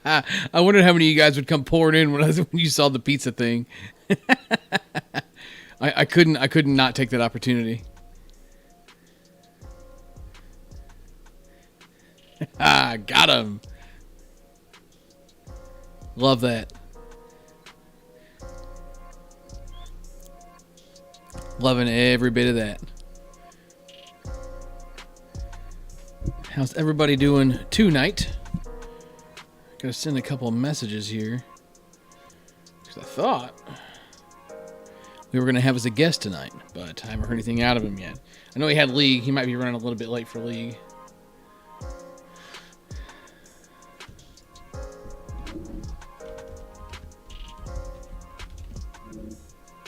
I wondered how many of you guys would come pouring in when you saw the pizza thing. I couldn't not take that opportunity. Got him. Love that. Loving every bit of that. How's everybody doing tonight? Gotta send a couple of messages here. Because I thought we were going to have as a guest tonight, but I haven't heard anything out of him yet. I know he had league. He might be running a little bit late for league.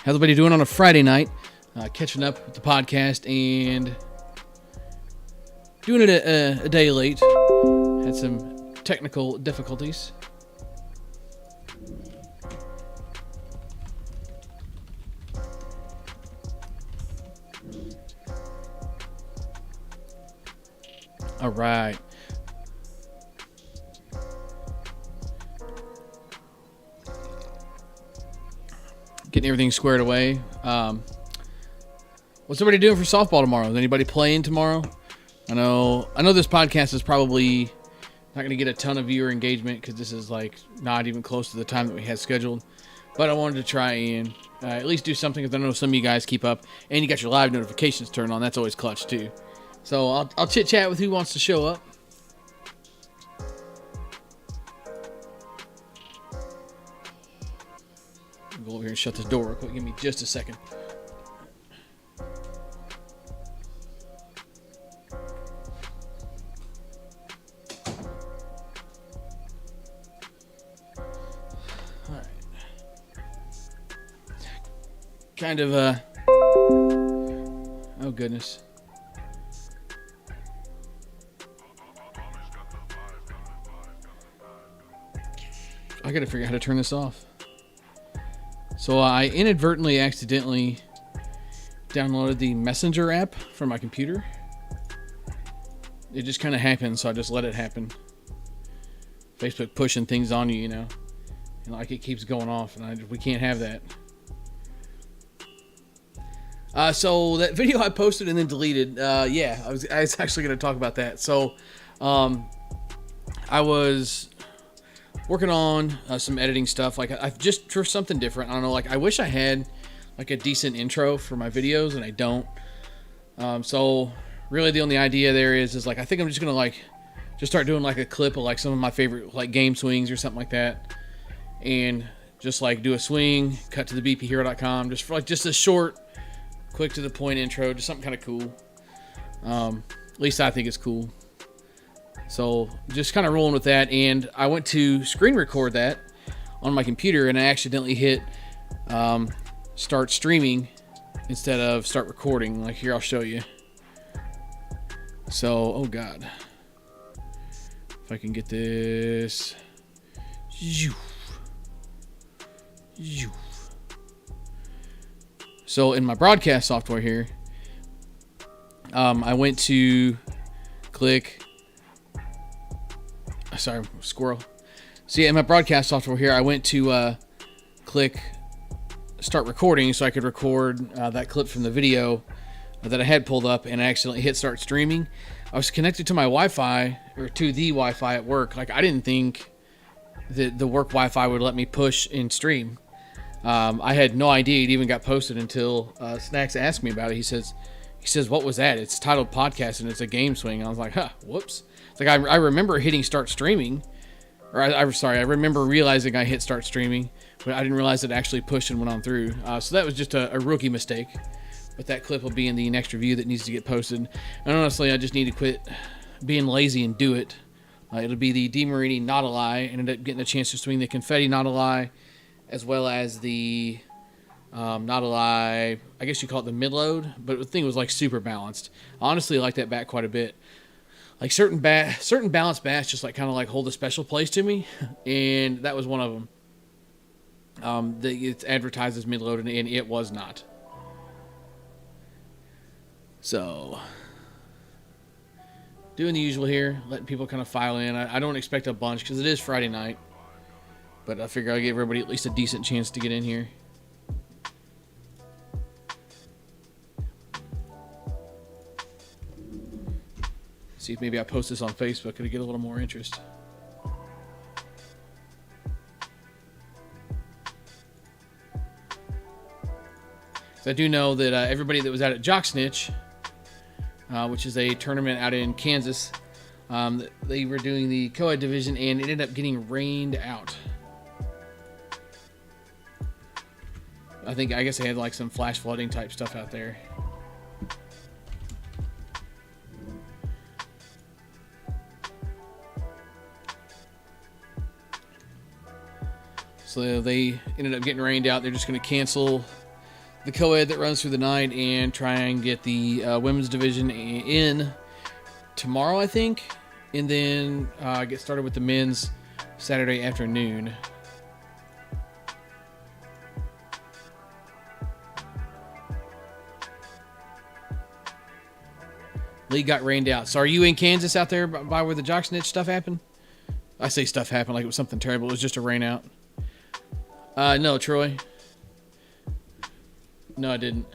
How's everybody doing on a Friday night? Catching up with the podcast and doing it a day late. Had some technical difficulties. All right. Getting everything squared away. What's everybody doing for softball tomorrow? Is anybody playing tomorrow? I know this podcast is probably not going to get a ton of viewer engagement because this is like not even close to the time that we had scheduled. But I wanted to try and at least do something because I know some of you guys keep up and you got your live notifications turned on. That's always clutch too. So I'll chit chat with who wants to show up. I'll go over here and shut this door real quick. Give me just a second. All right. Kind of oh goodness. I gotta figure out how to turn this off. So I inadvertently, accidentally downloaded the Messenger app from my computer. It just kind of happened, so I just let it happen. Facebook pushing things on you, you know. And like it keeps going off, and we can't have that. So that video I posted and then deleted, yeah, I was actually going to talk about that. So I was working on some editing stuff, like I just for something different. I don't know, like I wish I had like a decent intro for my videos, and I don't. So really the only idea there is like I think I'm just gonna like just start doing like a clip of like some of my favorite like game swings or something like that, and just like do a swing, cut to the bphero.com, just for like just a short, quick to the point intro, just something kind of cool. At least I think it's cool. So just kind of rolling with that, and I went to screen record that on my computer, and I accidentally hit start streaming instead of start recording. Like here, I'll show you. So, oh god, if I can get this. So in my broadcast software here, I went to click. Sorry, squirrel. So yeah, in my broadcast software here, I went to click start recording so I could record that clip from the video that I had pulled up, and I accidentally hit start streaming. I was connected to my Wi-Fi, or to the Wi-Fi at work. Like I didn't think that the work Wi-Fi would let me push and stream. I had no idea it even got posted until Snacks asked me about it. He says, what was that? It's titled podcast and it's a game swing. And I was like, whoops. It's like I remember hitting start streaming, or I remember realizing I hit start streaming, but I didn't realize it actually pushed and went on through. So that was just a rookie mistake. But that clip will be in the next review that needs to get posted. And honestly, I just need to quit being lazy and do it. It'll be the DeMarini Not a Lie, and ended up getting a chance to swing the Confetti Not a Lie, as well as the Not a Lie, I guess you call it the mid-load, but the thing was like super balanced. I honestly like that bat quite a bit. Like certain balanced bats just like kind of like hold a special place to me, and that was one of them. It's advertised as mid-load, and it was not. So doing the usual here, letting people kind of file in. I don't expect a bunch because it is Friday night, but I figure I'll give everybody at least a decent chance to get in here. See if maybe I post this on Facebook and get a little more interest. So I do know that everybody that was out at Jocksnitch, which is a tournament out in Kansas, they were doing the co-ed division and it ended up getting rained out. I guess they had like some flash flooding type stuff out there. So they ended up getting rained out. They're just going to cancel the co-ed that runs through the night and try and get the women's division in tomorrow, I think, and then get started with the men's Saturday afternoon. League got rained out. So are you in Kansas out there by where the Jocksnitch stuff happened? I say stuff happened like it was something terrible. It was just a rain out. No, Troy. No, I didn't.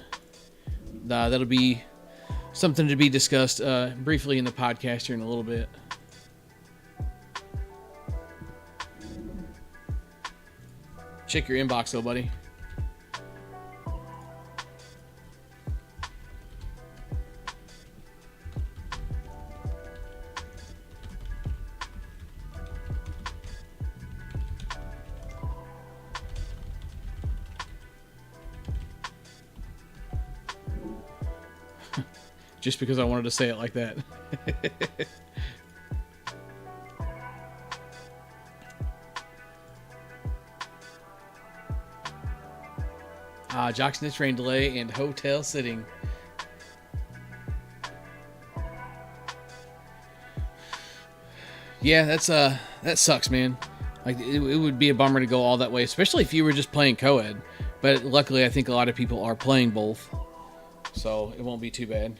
That'll be something to be discussed briefly in the podcast here in a little bit. Check your inbox, though, buddy. Just because I wanted to say it like that. Jocksnitch rain delay and hotel sitting. Yeah, that sucks, man. Like it would be a bummer to go all that way, especially if you were just playing co-ed. But luckily, I think a lot of people are playing both, so it won't be too bad.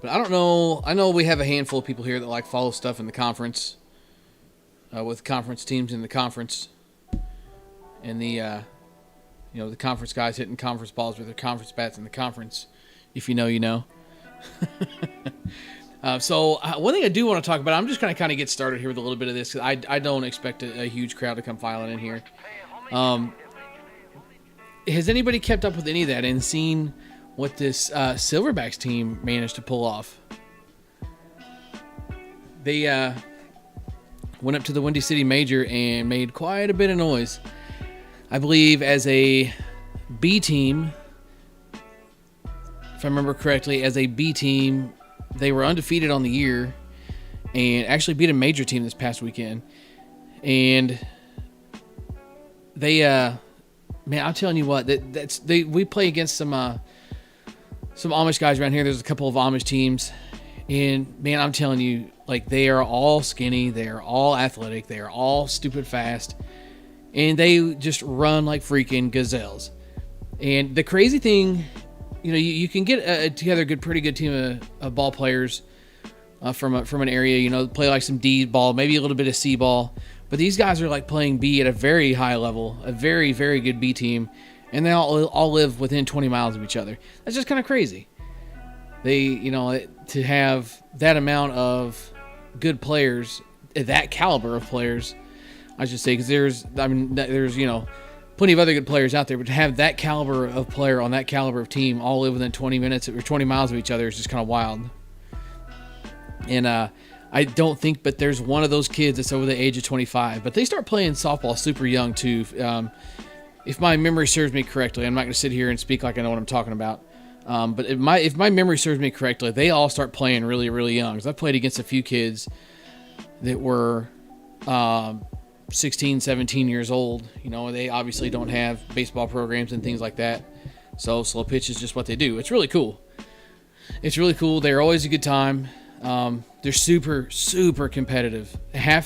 But I don't know. I know we have a handful of people here that like follow stuff in the conference, with conference teams in the conference, and the the conference guys hitting conference balls with their conference bats in the conference. If you know, you know. So one thing I do want to talk about, I'm just going to kind of get started here with a little bit of this because I don't expect a huge crowd to come filing in here. Has anybody kept up with any of that and seen what this Silverbacks team managed to pull off? They went up to the Windy City Major and made quite a bit of noise. I believe as a B team, if I remember correctly, as a B team, they were undefeated on the year and actually beat a major team this past weekend. And they, man, I'm telling you what, we play against some Amish guys around here. There's a couple of Amish teams, and man, I'm telling you, like, they are all skinny, they are all athletic, they are all stupid fast, and they just run like freaking gazelles. And the crazy thing, you can get together a pretty good team of ball players from an area, play like some D ball, maybe a little bit of C ball, but these guys are like playing B at a very high level, a very, very good B team. And they all live within 20 miles of each other. That's just kind of crazy. They, to have that amount of good players, that caliber of players, I should say, because there's plenty of other good players out there, but to have that caliber of player on that caliber of team all live within 20 minutes or 20 miles of each other is just kind of wild. And I don't think, but there's one of those kids that's over the age of 25, but they start playing softball super young too. If my memory serves me correctly, I'm not going to sit here and speak like I know what I'm talking about. But if my memory serves me correctly, they all start playing really, really young. Because I've played against a few kids that were 16, 17 years old. They obviously don't have baseball programs and things like that. So slow pitch is just what they do. It's really cool. They're always a good time. They're super, super competitive.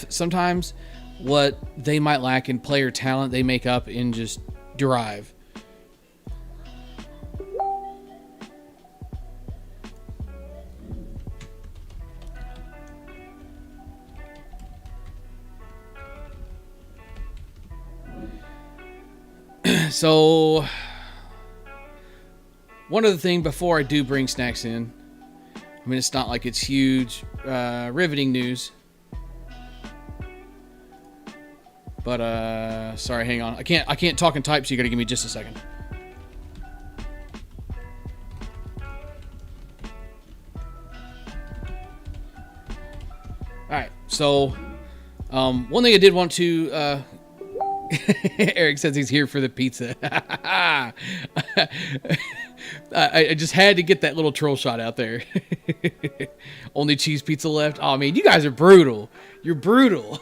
Sometimes what they might lack in player talent, they make up in just drive. So one other thing before I do bring snacks in, I mean, it's not like it's huge, riveting news. But, sorry, hang on. I can't talk and type, so you gotta give me just a second. Alright, so, one thing I did want to, Eric says he's here for the pizza. I just had to get that little troll shot out there. Only cheese pizza left. Oh man, you guys are brutal. You're brutal.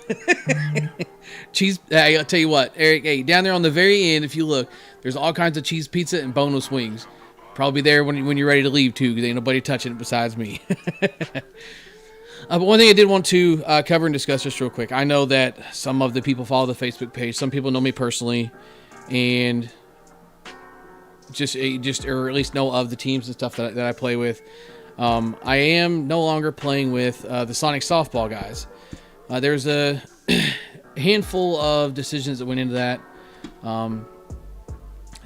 Cheese. I'll tell you what, Eric. Hey, down there on the very end, if you look, there's all kinds of cheese pizza and boneless wings. Probably there when you're ready to leave too, because ain't nobody touching it besides me. But one thing I did want to cover and discuss just real quick. I know that some of the people follow the Facebook page. Some people know me personally, and just or at least know of the teams and stuff that I play with. I am no longer playing with the Sonic softball guys. There's a handful of decisions that went into that.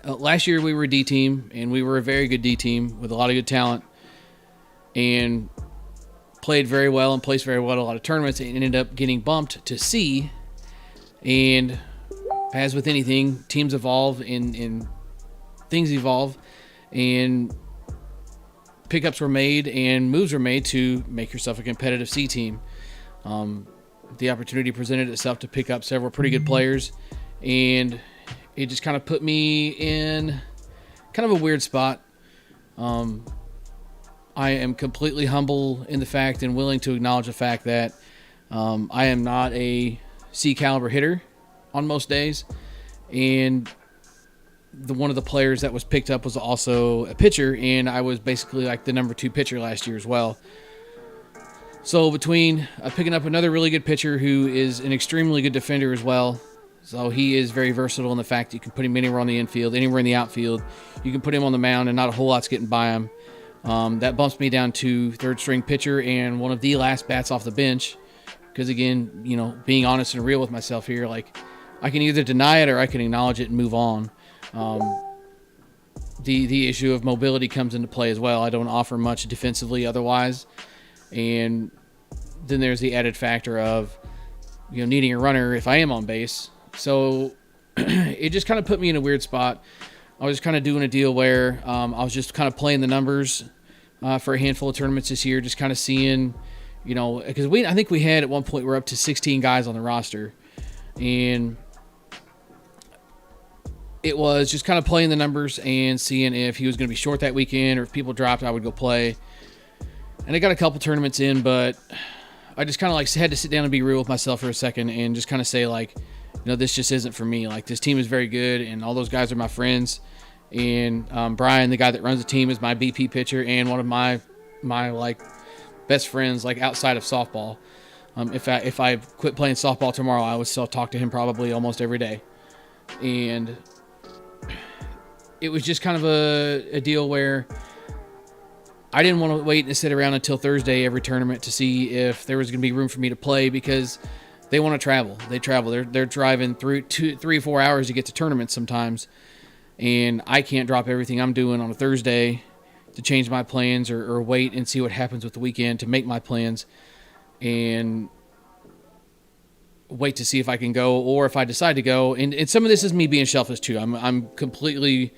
Last year we were a D team, and we were a very good D team with a lot of good talent, and played very well and placed very well at a lot of tournaments, and ended up getting bumped to C. And as with anything, teams evolve and things evolve, and pickups were made and moves were made to make yourself a competitive C team. The opportunity presented itself to pick up several pretty good players, and it just kind of put me in kind of a weird spot. I am completely humble in the fact and willing to acknowledge the fact that I am not a C caliber hitter on most days, and one of the players that was picked up was also a pitcher, and I was basically like the number 2 pitcher last year as well. So between picking up another really good pitcher who is an extremely good defender as well, so he is very versatile in the fact that you can put him anywhere on the infield, anywhere in the outfield. You can put him on the mound, and not a whole lot's getting by him. That bumps me down to 3rd string pitcher and one of the last bats off the bench. Because again, you know, being honest and real with myself here, like I can either deny it or I can acknowledge it and move on. The issue of mobility comes into play as well. I don't offer much defensively otherwise, and then there's the added factor of, you know, needing a runner if I am on base. So it just kind of put me in a weird spot. I was kind of doing a deal where I was just kind of playing the numbers for a handful of tournaments this year, just kind of seeing, you know, because I think we had at one point we're up to 16 guys on the roster, and it was just kind of playing the numbers and seeing if he was going to be short that weekend, or if people dropped, I would go play. And I got a couple tournaments in, but I just kind of like had to sit down and be real with myself for a second and just kind of say, like, you know, this just isn't for me. Like, this team is very good, and all those guys are my friends. And Brian, the guy that runs the team, is my BP pitcher and one of my like best friends, like outside of softball. If I quit playing softball tomorrow, I would still talk to him probably almost every day. And it was just kind of a deal where I didn't want to wait and sit around until Thursday every tournament to see if there was going to be room for me to play, because they want to travel. They travel. They're driving through 3 or 4 hours to get to tournaments sometimes, and I can't drop everything I'm doing on a Thursday to change my plans or wait and see what happens with the weekend to make my plans, and wait to see if I can go, or if I decide to go. And some of this is me being selfish too. I'm completely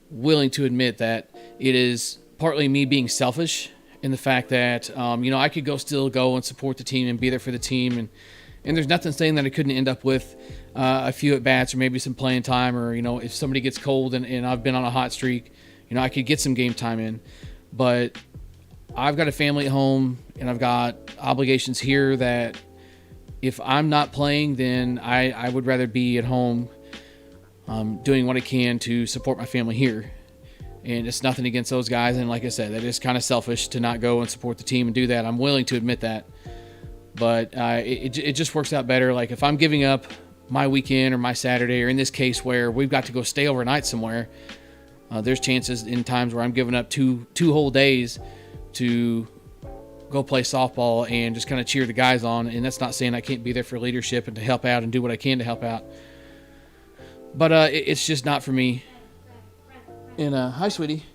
willing to admit that it is partly me being selfish in the fact that, you know, I could still go and support the team and be there for the team. And there's nothing saying that I couldn't end up with a few at-bats or maybe some playing time, or, you know, if somebody gets cold and I've been on a hot streak, you know, I could get some game time in. But I've got a family at home, and I've got obligations here that if I'm not playing, then I would rather be at home doing what I can to support my family here. And it's nothing against those guys. And like I said, that is kind of selfish to not go and support the team and do that. I'm willing to admit that. But it just works out better. Like, if I'm giving up my weekend or my Saturday, or in this case where we've got to go stay overnight somewhere, there's chances in times where I'm giving up two whole days to go play softball and just kind of cheer the guys on. And that's not saying I can't be there for leadership and to help out and do what I can to help out. But it's just not for me. And hi, sweetie.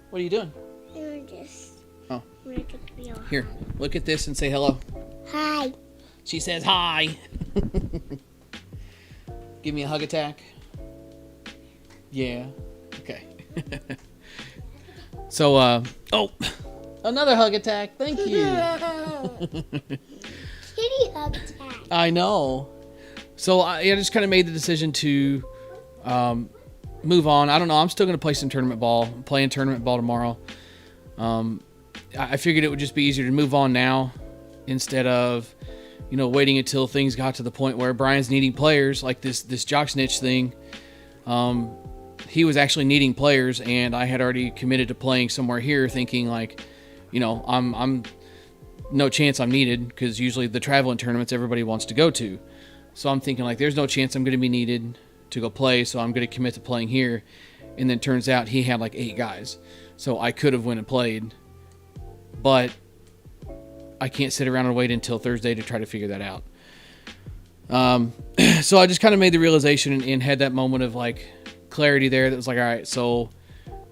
What are you doing? Oh. Here, look at this and say hello. Hi. She says hi. Give me a hug attack. Yeah. Okay. So, oh, another hug attack. Thank you. Kitty hug attack. I know. So I just kind of made the decision to move on. I don't know. I'm still going to play some tournament ball. I'm playing tournament ball tomorrow. I figured it would just be easier to move on now instead of, waiting until things got to the point where Brian's needing players, like this jock snitch thing. He was actually needing players, and I had already committed to playing somewhere here, thinking like, I'm no chance I'm needed, because usually the traveling tournaments everybody wants to go to. So I'm thinking like, there's no chance I'm going to be needed to go play, so I'm going to commit to playing here. And then turns out he had like 8 guys, so I could have went and played, but I can't sit around and wait until Thursday to try to figure that out. So I just kind of made the realization and had that moment of like clarity there that was like, all right, so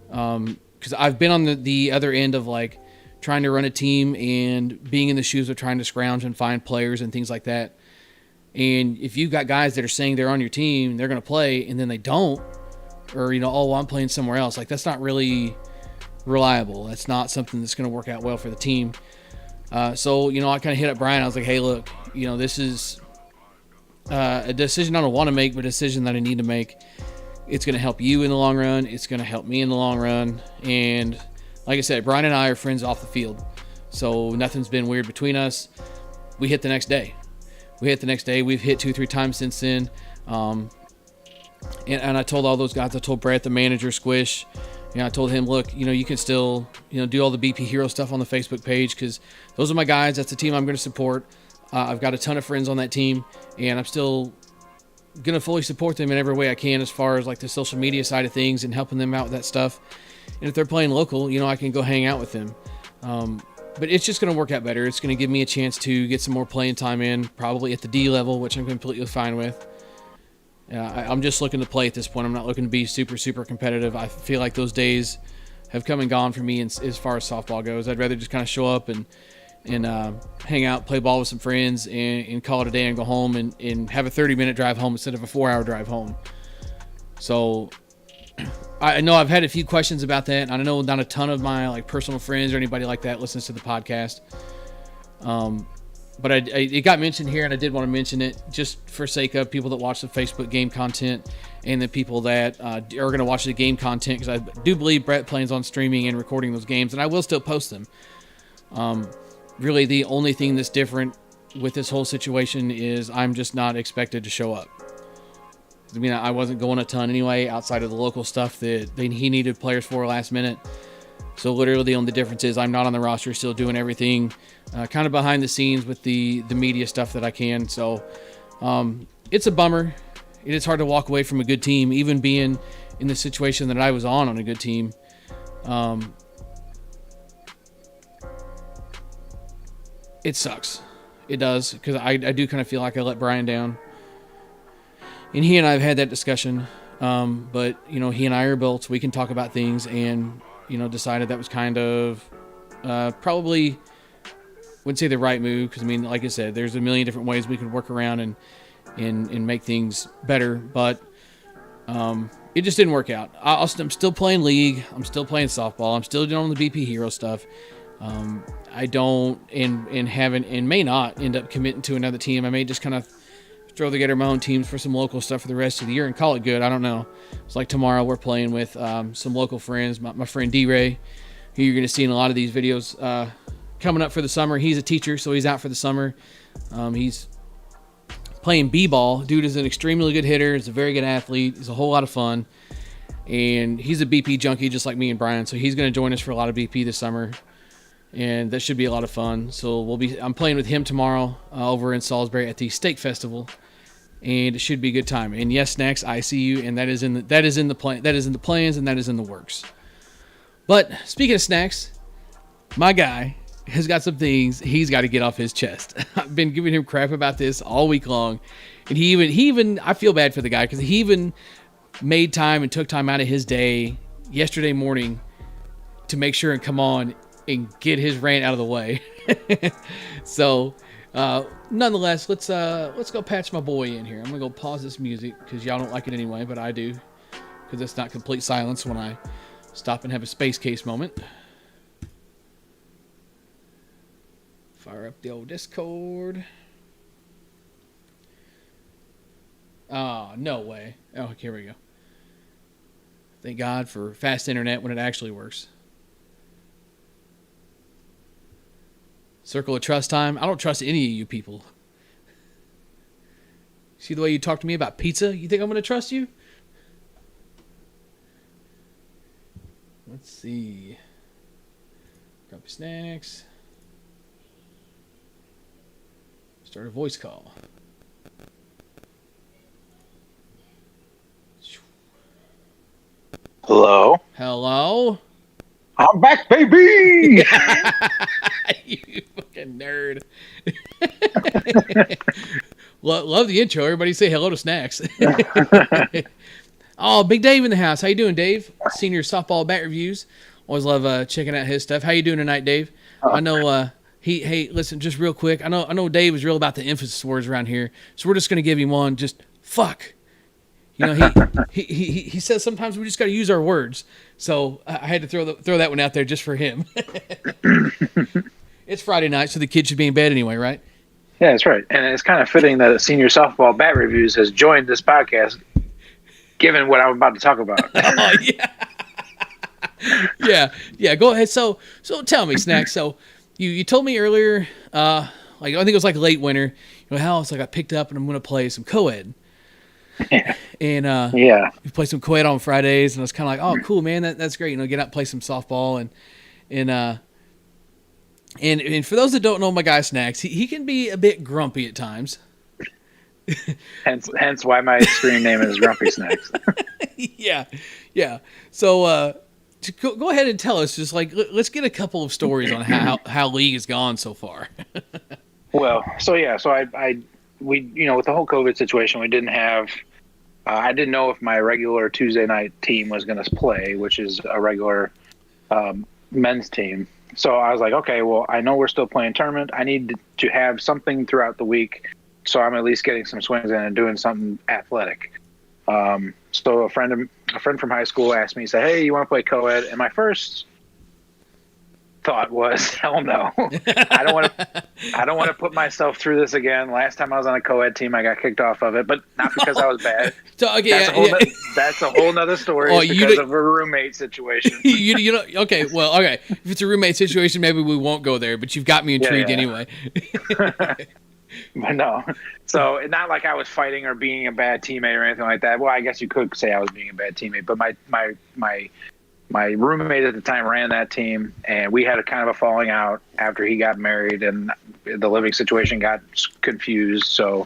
because I've been on the other end of like trying to run a team and being in the shoes of trying to scrounge and find players and things like that. And if you've got guys that are saying they're on your team, they're going to play, and then they don't, or, oh, well, I'm playing somewhere else. Like, that's not really reliable. That's not something that's going to work out well for the team. So, I kind of hit up Brian. I was like, hey, look, this is a decision I don't want to make, but a decision that I need to make. It's going to help you in the long run. It's going to help me in the long run. And like I said, Brian and I are friends off the field, so nothing's been weird between us. We hit the next day. We've hit 2-3 times since then. And I told all those guys, I told Brett, the manager, Squish, I told him, look, you can still, do all the BP Hero stuff on the Facebook page, because those are my guys. That's the team I'm going to support. I've got a ton of friends on that team, and I'm still going to fully support them in every way I can, as far as like the social media side of things and helping them out with that stuff. And if they're playing local, I can go hang out with them. But it's just going to work out better. It's going to give me a chance to get some more playing time in, probably at the D level, which I'm completely fine with. I'm just looking to play at this point. I'm not looking to be super, super competitive. I feel like those days have come and gone for me as far as softball goes. I'd rather just kind of show up and hang out, play ball with some friends, and call it a day and go home and have a 30-minute drive home instead of a 4-hour drive home. So I know I've had a few questions about that, and I know not a ton of my like personal friends or anybody like that listens to the podcast. But it got mentioned here, and I did want to mention it just for sake of people that watch the Facebook game content and the people that are going to watch the game content, because I do believe Brett plans on streaming and recording those games, and I will still post them. Really, the only thing that's different with this whole situation is I'm just not expected to show up. I mean, I wasn't going a ton anyway, outside of the local stuff that he needed players for last minute. So literally the only difference is I'm not on the roster, still doing everything kind of behind the scenes with the media stuff that I can. So it's a bummer. It is hard to walk away from a good team, even being in the situation that I was on a good team. It sucks. It does, because I do kind of feel like I let Brian down. And he and I have had that discussion, but, he and I are adults. We can talk about things, and, decided that was kind of probably, wouldn't say the right move, because, like I said, there's a million different ways we could work around and make things better, but it just didn't work out. I'm still playing League. I'm still playing softball. I'm still doing the BP Hero stuff. I don't and may not end up committing to another team. I may just kind of throw together my own teams for some local stuff for the rest of the year and call it good. I don't know. It's like tomorrow we're playing with some local friends. My friend D-Ray, who you're going to see in a lot of these videos coming up for the summer. He's a teacher, so he's out for the summer. He's playing b-ball. Dude is an extremely good hitter. He's a very good athlete. He's a whole lot of fun. And he's a BP junkie just like me and Brian, so he's going to join us for a lot of BP this summer. And that should be a lot of fun. So I'm playing with him tomorrow over in Salisbury at the Steak Festival, and it should be a good time. And yes, Snacks, I see you, and that is in the plans, and that is in the works. But speaking of Snacks, my guy has got some things he's got to get off his chest. I've been giving him crap about this all week long, And he even I feel bad for the guy because he even made time and took time out of his day yesterday morning to make sure and come on and get his rant out of the way. So, nonetheless, let's go patch my boy in here. I'm gonna go pause this music because y'all don't like it anyway, but I do because it's not complete silence when I stop and have a space case moment. Fire up the old Discord. Oh, no way. Oh, here we go. Thank God for fast internet when it actually works. Circle of trust time. I don't trust any of you people. See the way you talk to me about pizza? You think I'm going to trust you? Let's see. Grab your snacks. Start a voice call. Hello. Hello? I'm back, baby! You fucking nerd. Love the intro. Everybody say hello to Snacks. Oh, Big Dave in the house. How you doing, Dave? Senior softball bat reviews. Always love checking out his stuff. How you doing tonight, Dave? I know hey, listen, just real quick. I know Dave is real about the emphasis words around here, so we're just gonna give him one. Just fuck. You know, he says sometimes we just got to use our words. So I had to throw that one out there just for him. It's Friday night, so the kid should be in bed anyway, right? Yeah, that's right. And it's kind of fitting that Senior Softball Bat Reviews has joined this podcast, given what I'm about to talk about. Oh, yeah. Yeah, go ahead. So tell me, Snacks. So you told me earlier, I think it was like late winter, how it's like I picked up and I'm going to play some co-ed. Yeah. And we play some co-ed on Fridays, and I was kind of like, oh, cool, man, that's great. Get out and play some softball, and for those that don't know my guy Snacks, he can be a bit grumpy at times. Hence why my screen name is Grumpy Snacks. Yeah. So go ahead and tell us, just like let's get a couple of stories on how league has gone so far. Well, we with the whole COVID situation, we didn't have. I didn't know if my regular Tuesday night team was going to play, which is a regular men's team. So I was like, okay, well, I know we're still playing tournament. I need to have something throughout the week, so I'm at least getting some swings in and doing something athletic. So a friend from high school asked me, he said, hey, you want to play co-ed? And my first thought was, hell no. I don't want to put myself through this again. Last time I was on a co-ed team, I got kicked off of it, but not because I was bad. So, okay, that's a whole nother story. Oh, because of a roommate situation. Okay. If it's a roommate situation, maybe we won't go there, but you've got me intrigued anyway. But no. So not like I was fighting or being a bad teammate or anything like that. Well, I guess you could say I was being a bad teammate, but my roommate at the time ran that team, and we had a kind of a falling out after he got married, and the living situation got confused. So,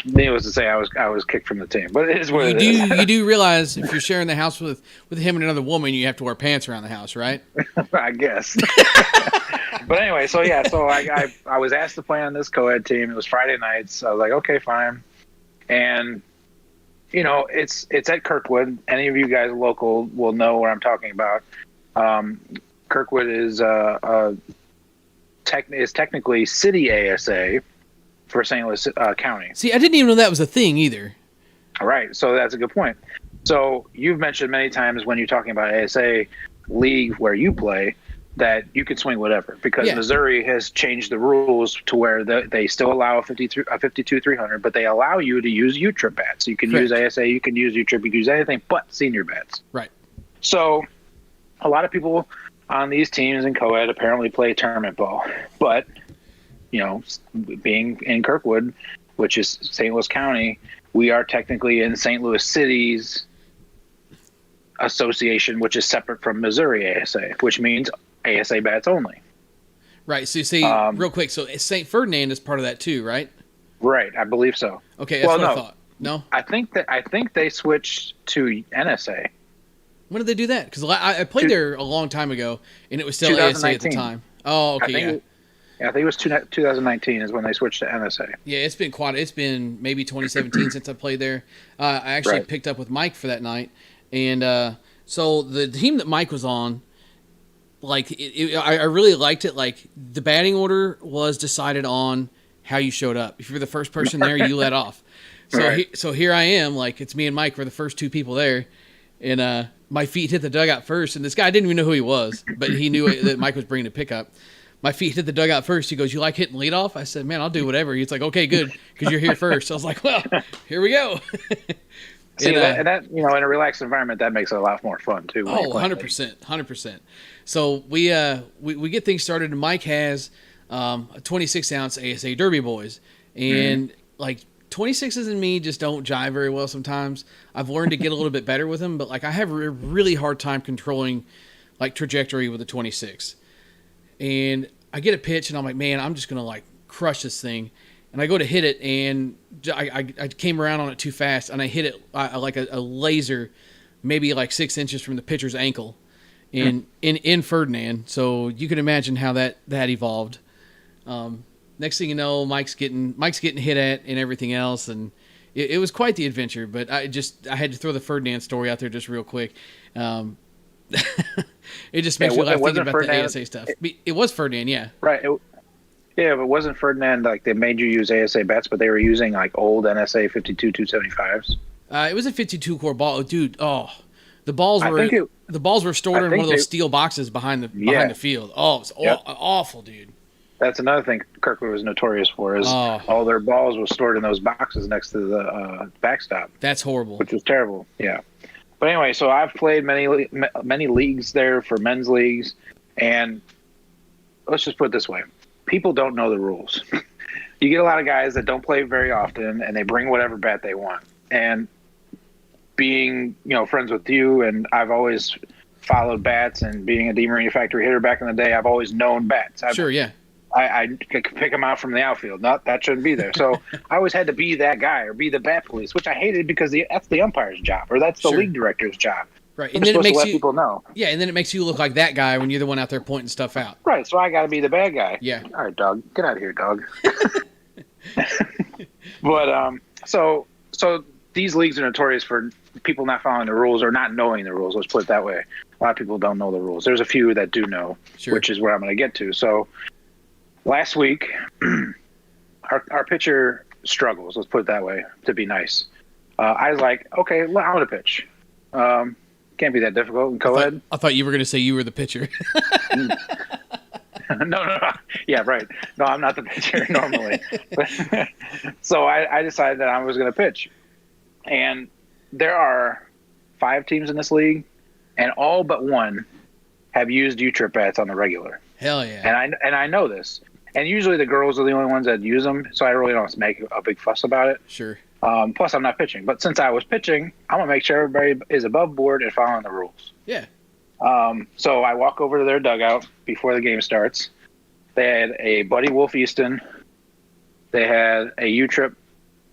needless to say, I was kicked from the team. But it is what it is. You do realize if you're sharing the house with him and another woman, you have to wear pants around the house, right? I guess. But anyway, so I was asked to play on this co-ed team. It was Friday nights. I was like, okay, fine, and. It's at Kirkwood. Any of you guys local will know what I'm talking about. Kirkwood is technically city ASA for St. Louis County. See, I didn't even know that was a thing either. All right, so that's a good point. So you've mentioned many times when you're talking about ASA league where you play that you could swing whatever because Missouri has changed the rules to where they still allow a 52-300, but they allow you to use U-trip bats. You can use ASA, you can use U-trip, you can use anything but senior bats. Right. So a lot of people on these teams in co-ed apparently play tournament ball, but being in Kirkwood, which is St. Louis County, we are technically in St. Louis City's association, which is separate from Missouri ASA, which means ASA bats only. Right. So you see, real quick, so St. Ferdinand is part of that too, right? Right. I believe so. Okay. That's what I thought. No? I think they switched to NSA. When did they do that? Because I played there a long time ago, and it was still ASA at the time. Oh, okay. Yeah, I think it was 2019 is when they switched to NSA. Yeah, it's been maybe 2017 since I played there. I actually Right. picked up with Mike for that night, and so the team that Mike was on, like I really liked it. Like the batting order was decided on how you showed up. If you're the first person there, you let off. So Right. so here I am, like it's me and Mike were the first two people there, and my feet hit the dugout first, and this guy didn't even know who he was, but he knew that Mike was bringing a pickup. My feet hit the dugout first. He goes, "You like hitting leadoff?" I said, "Man, I'll do whatever." He's like, "Okay, good, because you're here first." I was like, "Well, here we go." See, And, that in a relaxed environment, that makes it a lot more fun too. When you're Oh, playing 100%, 100%. So we get things started, and Mike has a 26-ounce ASA Derby Boys, and like 26s and me just don't jive very well sometimes. I've learned to get a little bit better with them, but like I have a really hard time controlling like trajectory with a 26. And I get a pitch, and I'm like, man, I'm just gonna like crush this thing. And I go to hit it, and I came around on it too fast, and I hit it like a laser, maybe like 6 inches from the pitcher's ankle, in Ferdinand. So you can imagine how that evolved. Next thing you know, Mike's getting hit at and everything else, and it was quite the adventure. But I had to throw the Ferdinand story out there just real quick. It just makes me laugh thinking about the ASA stuff. It was Ferdinand, yeah. Right. Yeah, but wasn't Ferdinand like they made you use ASA bats, but they were using like old NSA 52 275s? It was a 52 core ball, oh, dude. Oh, the balls I were think stored I in think one of those they- steel boxes behind the Yeah. field. Oh, it was Yep. awful, dude. That's another thing Kirkwood was notorious for is Oh. all their balls were stored in those boxes next to the backstop, That's horrible. which was terrible. Yeah. But anyway, so I've played many leagues there for men's leagues, and let's just put it this way: people don't know the rules. You get a lot of guys that don't play very often, and they bring whatever bat they want. And being friends with you, and I've always followed bats, and being a demarine factory hitter back in the day, I've always known bats. Sure, yeah. I could pick them out from the outfield. Not that shouldn't be there. So I always had to be that guy or be the bat police, which I hated because that's the umpire's job or that's the Sure. league director's job. Right. I'm And then it supposed to makes let you people know. Yeah, and then it makes you look like that guy when you're the one out there pointing stuff out. Right. So I got to be the bad guy. Yeah. All right, dog. Get out of here, dog. But so these leagues are notorious for people not following the rules or not knowing the rules. Let's put it that way. A lot of people don't know the rules. There's a few that do know, Sure. which is where I'm going to get to. So last week, our pitcher struggles. Let's put it that way to be nice. I was like, okay, well, I'm going to pitch. Can't be that difficult. Go ahead. I thought you were going to say you were the pitcher. No. Yeah, right. No, I'm not the pitcher normally. So I decided that I was going to pitch. And there are 5 teams in this league, and all but one have used U-trip bats on the regular. Hell yeah. And I know this. And usually the girls are the only ones that use them, so I really don't make a big fuss about it. Sure. Plus, I'm not pitching. But since I was pitching, I'm going to make sure everybody is above board and following the rules. Yeah. So I walk over to their dugout before the game starts. They had a Buddy Wolf Easton. They had a U-Trip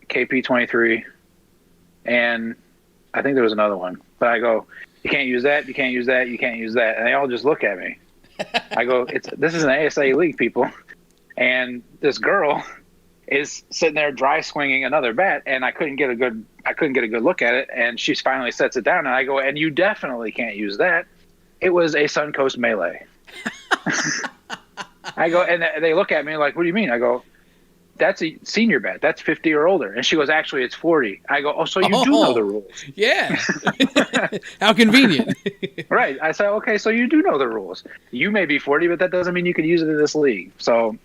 KP23. And I think there was another one. But I go, you can't use that, you can't use that, you can't use that. And they all just look at me. I go, this is an ASA league, people. And this girl is sitting there dry swinging another bat, and I couldn't get a good look at it. And she finally sets it down, and I go, and you definitely can't use that. It was a Suncoast Melee. I go, and they look at me like, what do you mean? I go, that's a senior bat. That's 50 or older. And she goes, actually, it's 40. I go, oh, so you do know the rules. Yeah. How convenient. Right. I said, okay, so you do know the rules. You may be 40, but that doesn't mean you can use it in this league. So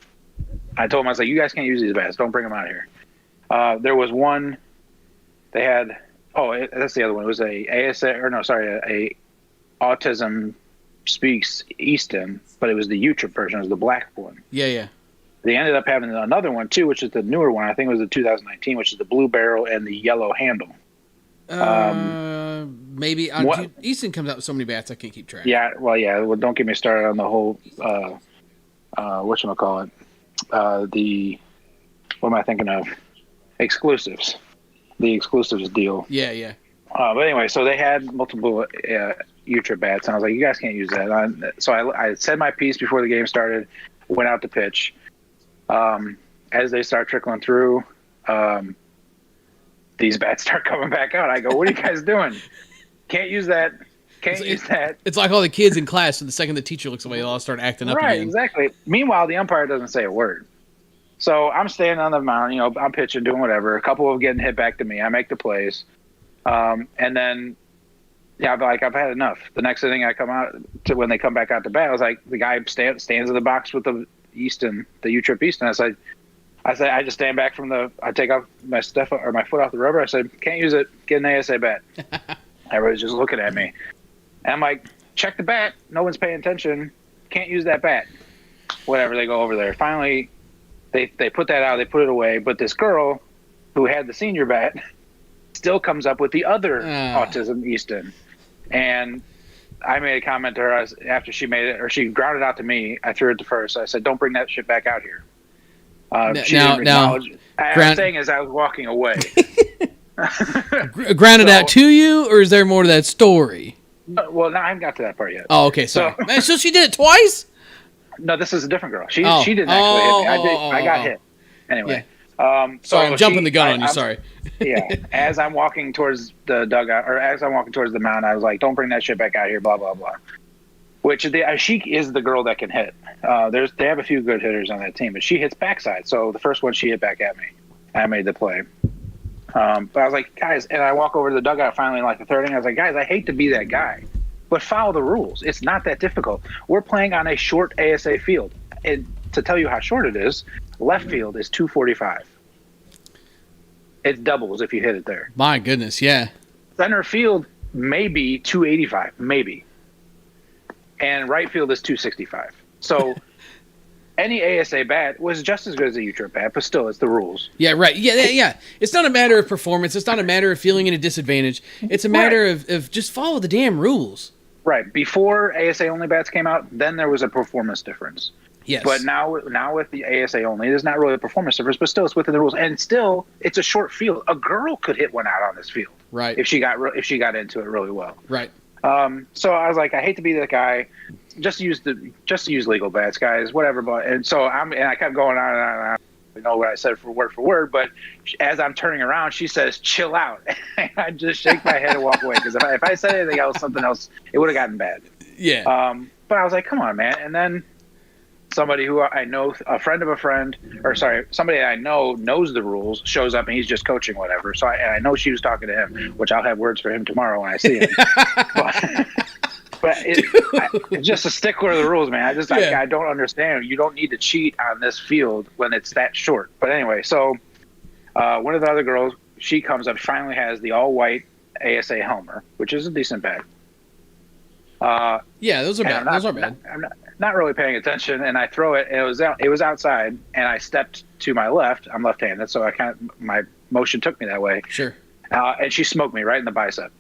I told them, I was like, you guys can't use these bats. Don't bring them out here. There was one. They had. That's the other one. It was a Autism Speaks Easton, but it was the U-Trip version. It was the black one. Yeah. They ended up having another one too, which is the newer one. I think it was the 2019, which is the blue barrel and the yellow handle. Maybe. Easton comes out with so many bats, I can't keep track. Yeah. Well, don't get me started on the whole. Whatchamacallit? What am I thinking of? Exclusives. The exclusives deal. Yeah. But anyway, so they had multiple U-Trip bats, and I was like, you guys can't use that. So I said my piece before the game started, went out to pitch. As they start trickling through, these bats start coming back out. I go, what are you guys doing? Can't use that. Can't use that. It's like all the kids in class, and the second the teacher looks away, they all start acting up Right, again. exactly. Meanwhile, the umpire doesn't say a word. So I'm standing on the mound, I'm pitching, doing whatever. A couple of getting hit back to me. I make the plays. And then, I'm like, I've had enough. The next inning I come out to when they come back out to bat, I was like, the guy stands in the box with the U-Trip Easton. I said, I just stand back I take off my stuff or my foot off the rubber. I said, can't use it. Get an ASA bat. Everybody's just looking at me. And I'm like, check the bat. No one's paying attention. Can't use that bat. Whatever, they go over there. Finally, they put that out. They put it away. But this girl who had the senior bat still comes up with the other autism Easton. And I made a comment to her after she made it, or she grounded out to me. I threw it to first. I said, don't bring that shit back out here. She didn't acknowledge it. I'm saying as I was walking away. Grounded out to you, or is there more to that story? Well, no, I haven't got to that part yet. Oh, okay, sorry. So she did it twice? No, this is a different girl. She didn't actually hit me. I got hit. Anyway. Yeah. Sorry, I'm jumping the gun on you. Sorry. Yeah. As I'm walking towards the dugout, or as I'm walking towards the mound, I was like, don't bring that shit back out here, blah, blah, blah. Which she is the girl that can hit. They have a few good hitters on that team, but she hits backside. So the first one, she hit back at me. I made the play. But I was like, guys, and I walk over to the dugout finally in like the third inning. I was like, guys, I hate to be that guy, but follow the rules. It's not that difficult. We're playing on a short ASA field. And to tell you how short it is, left field is 245. It doubles if you hit it there. My goodness, yeah. Center field, maybe 285, maybe. And right field is 265. So any ASA bat was just as good as a U-Trip bat, but still, it's the rules. Yeah, right. Yeah. It's not a matter of performance. It's not a matter of feeling in a disadvantage. It's a matter of just follow the damn rules. Right. Before ASA only bats came out, then there was a performance difference. Yes. But now with the ASA only, there's not really a performance difference, but still, it's within the rules. And still, it's a short field. A girl could hit one out on this field. Right. If she got into it really well. Right. So I was like, I hate to be that guy. Just use legal bats, guys. Whatever. But I kept going on and on. And on. I know what I said for word, but as I'm turning around, she says, "Chill out." I just shake my head and walk away because if I said anything else, something else, it would have gotten bad. Yeah. But I was like, come on, man. And then somebody who I know, a friend of a friend, somebody I know knows the rules, shows up and he's just coaching whatever. So I know she was talking to him, which I'll have words for him tomorrow when I see him. but it's just a stickler to the rules, man. I don't understand. You don't need to cheat on this field when it's that short. But anyway, so one of the other girls, she comes up, finally has the all-white ASA Helmer, which is a decent bat. Those are bad. Those are bad. I'm not really paying attention, and I throw it, and it was outside, and I stepped to my left. I'm left-handed, so my motion took me that way. Sure. And she smoked me right in the bicep.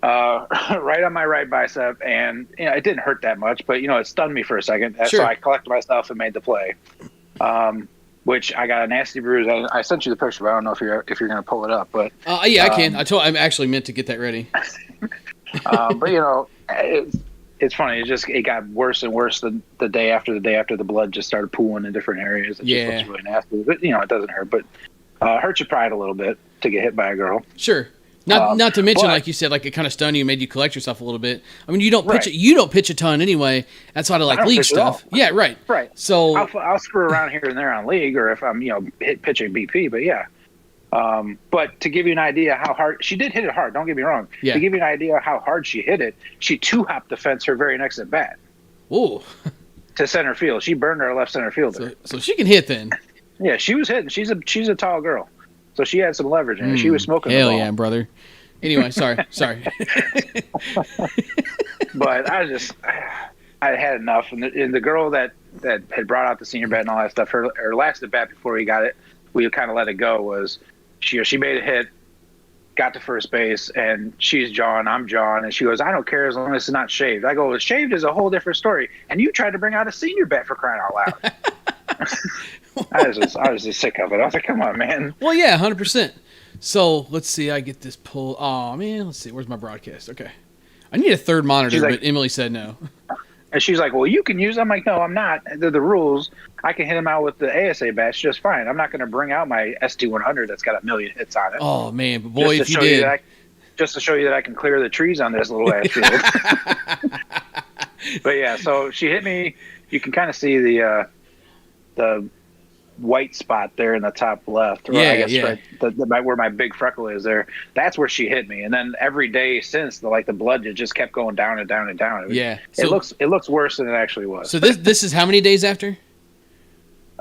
Right on my right bicep, and it didn't hurt that much, but it stunned me for a second. Sure. So I collected myself and made the play. Which I got a nasty bruise. I sent you the picture, but I don't know if you're going to pull it up. But I can. I'm actually meant to get that ready. But it's funny. It got worse and worse the day after the blood just started pooling in different areas. It just looks really nasty. But it doesn't hurt. But hurt your pride a little bit to get hit by a girl. Sure. Not to mention, like you said, like it kind of stunned you, made you collect yourself a little bit. I mean, you don't pitch it. You don't pitch a ton anyway. That's why I like league stuff. Yeah, right. Right. So I'll screw around here and there on league, or if I'm pitching BP. But yeah. But to give you an idea how hard she did hit it hard, don't get me wrong. Yeah. To give you an idea how hard she hit it, she two-hopped the fence her very next at bat. Ooh. To center field. She burned her left center fielder. So she can hit then. Yeah, she was hitting. She's a tall girtle. So she had some leverage and she was smoking hell the ball. Yeah, brother. Anyway, sorry. But I had enough. And the girl that had brought out the senior bat and all that stuff, her last at bat before we got it, we kind of let it go, was she made a hit, got to first base, and she's John, I'm John, and she goes, I don't care as long as it's not shaved. I go, shaved is a whole different story. And you tried to bring out a senior bat, for crying out loud. I was just sick of it. I was like, come on, man. Well, yeah, 100%. So let's see. I get this pull. Oh man, let's see. Where's my broadcast? Okay, I need a third monitor, but Emily said no. And she's like, well, you can use them. I'm like, no, I'm not. They're the rules. I can hit them out with the ASA batch just fine. I'm not going to bring out my ST100 that's got 1,000,000 hits on it. Oh, man. But boy, if you did. Just to show you that I can clear the trees on this little ass field. But yeah, so she hit me. You can kind of see the white spot there in the top left. Or I guess right, where my big freckle is there. That's where she hit me. And then every day since, the blood just kept going down and down and down. It looks worse than it actually was. So this is how many days after?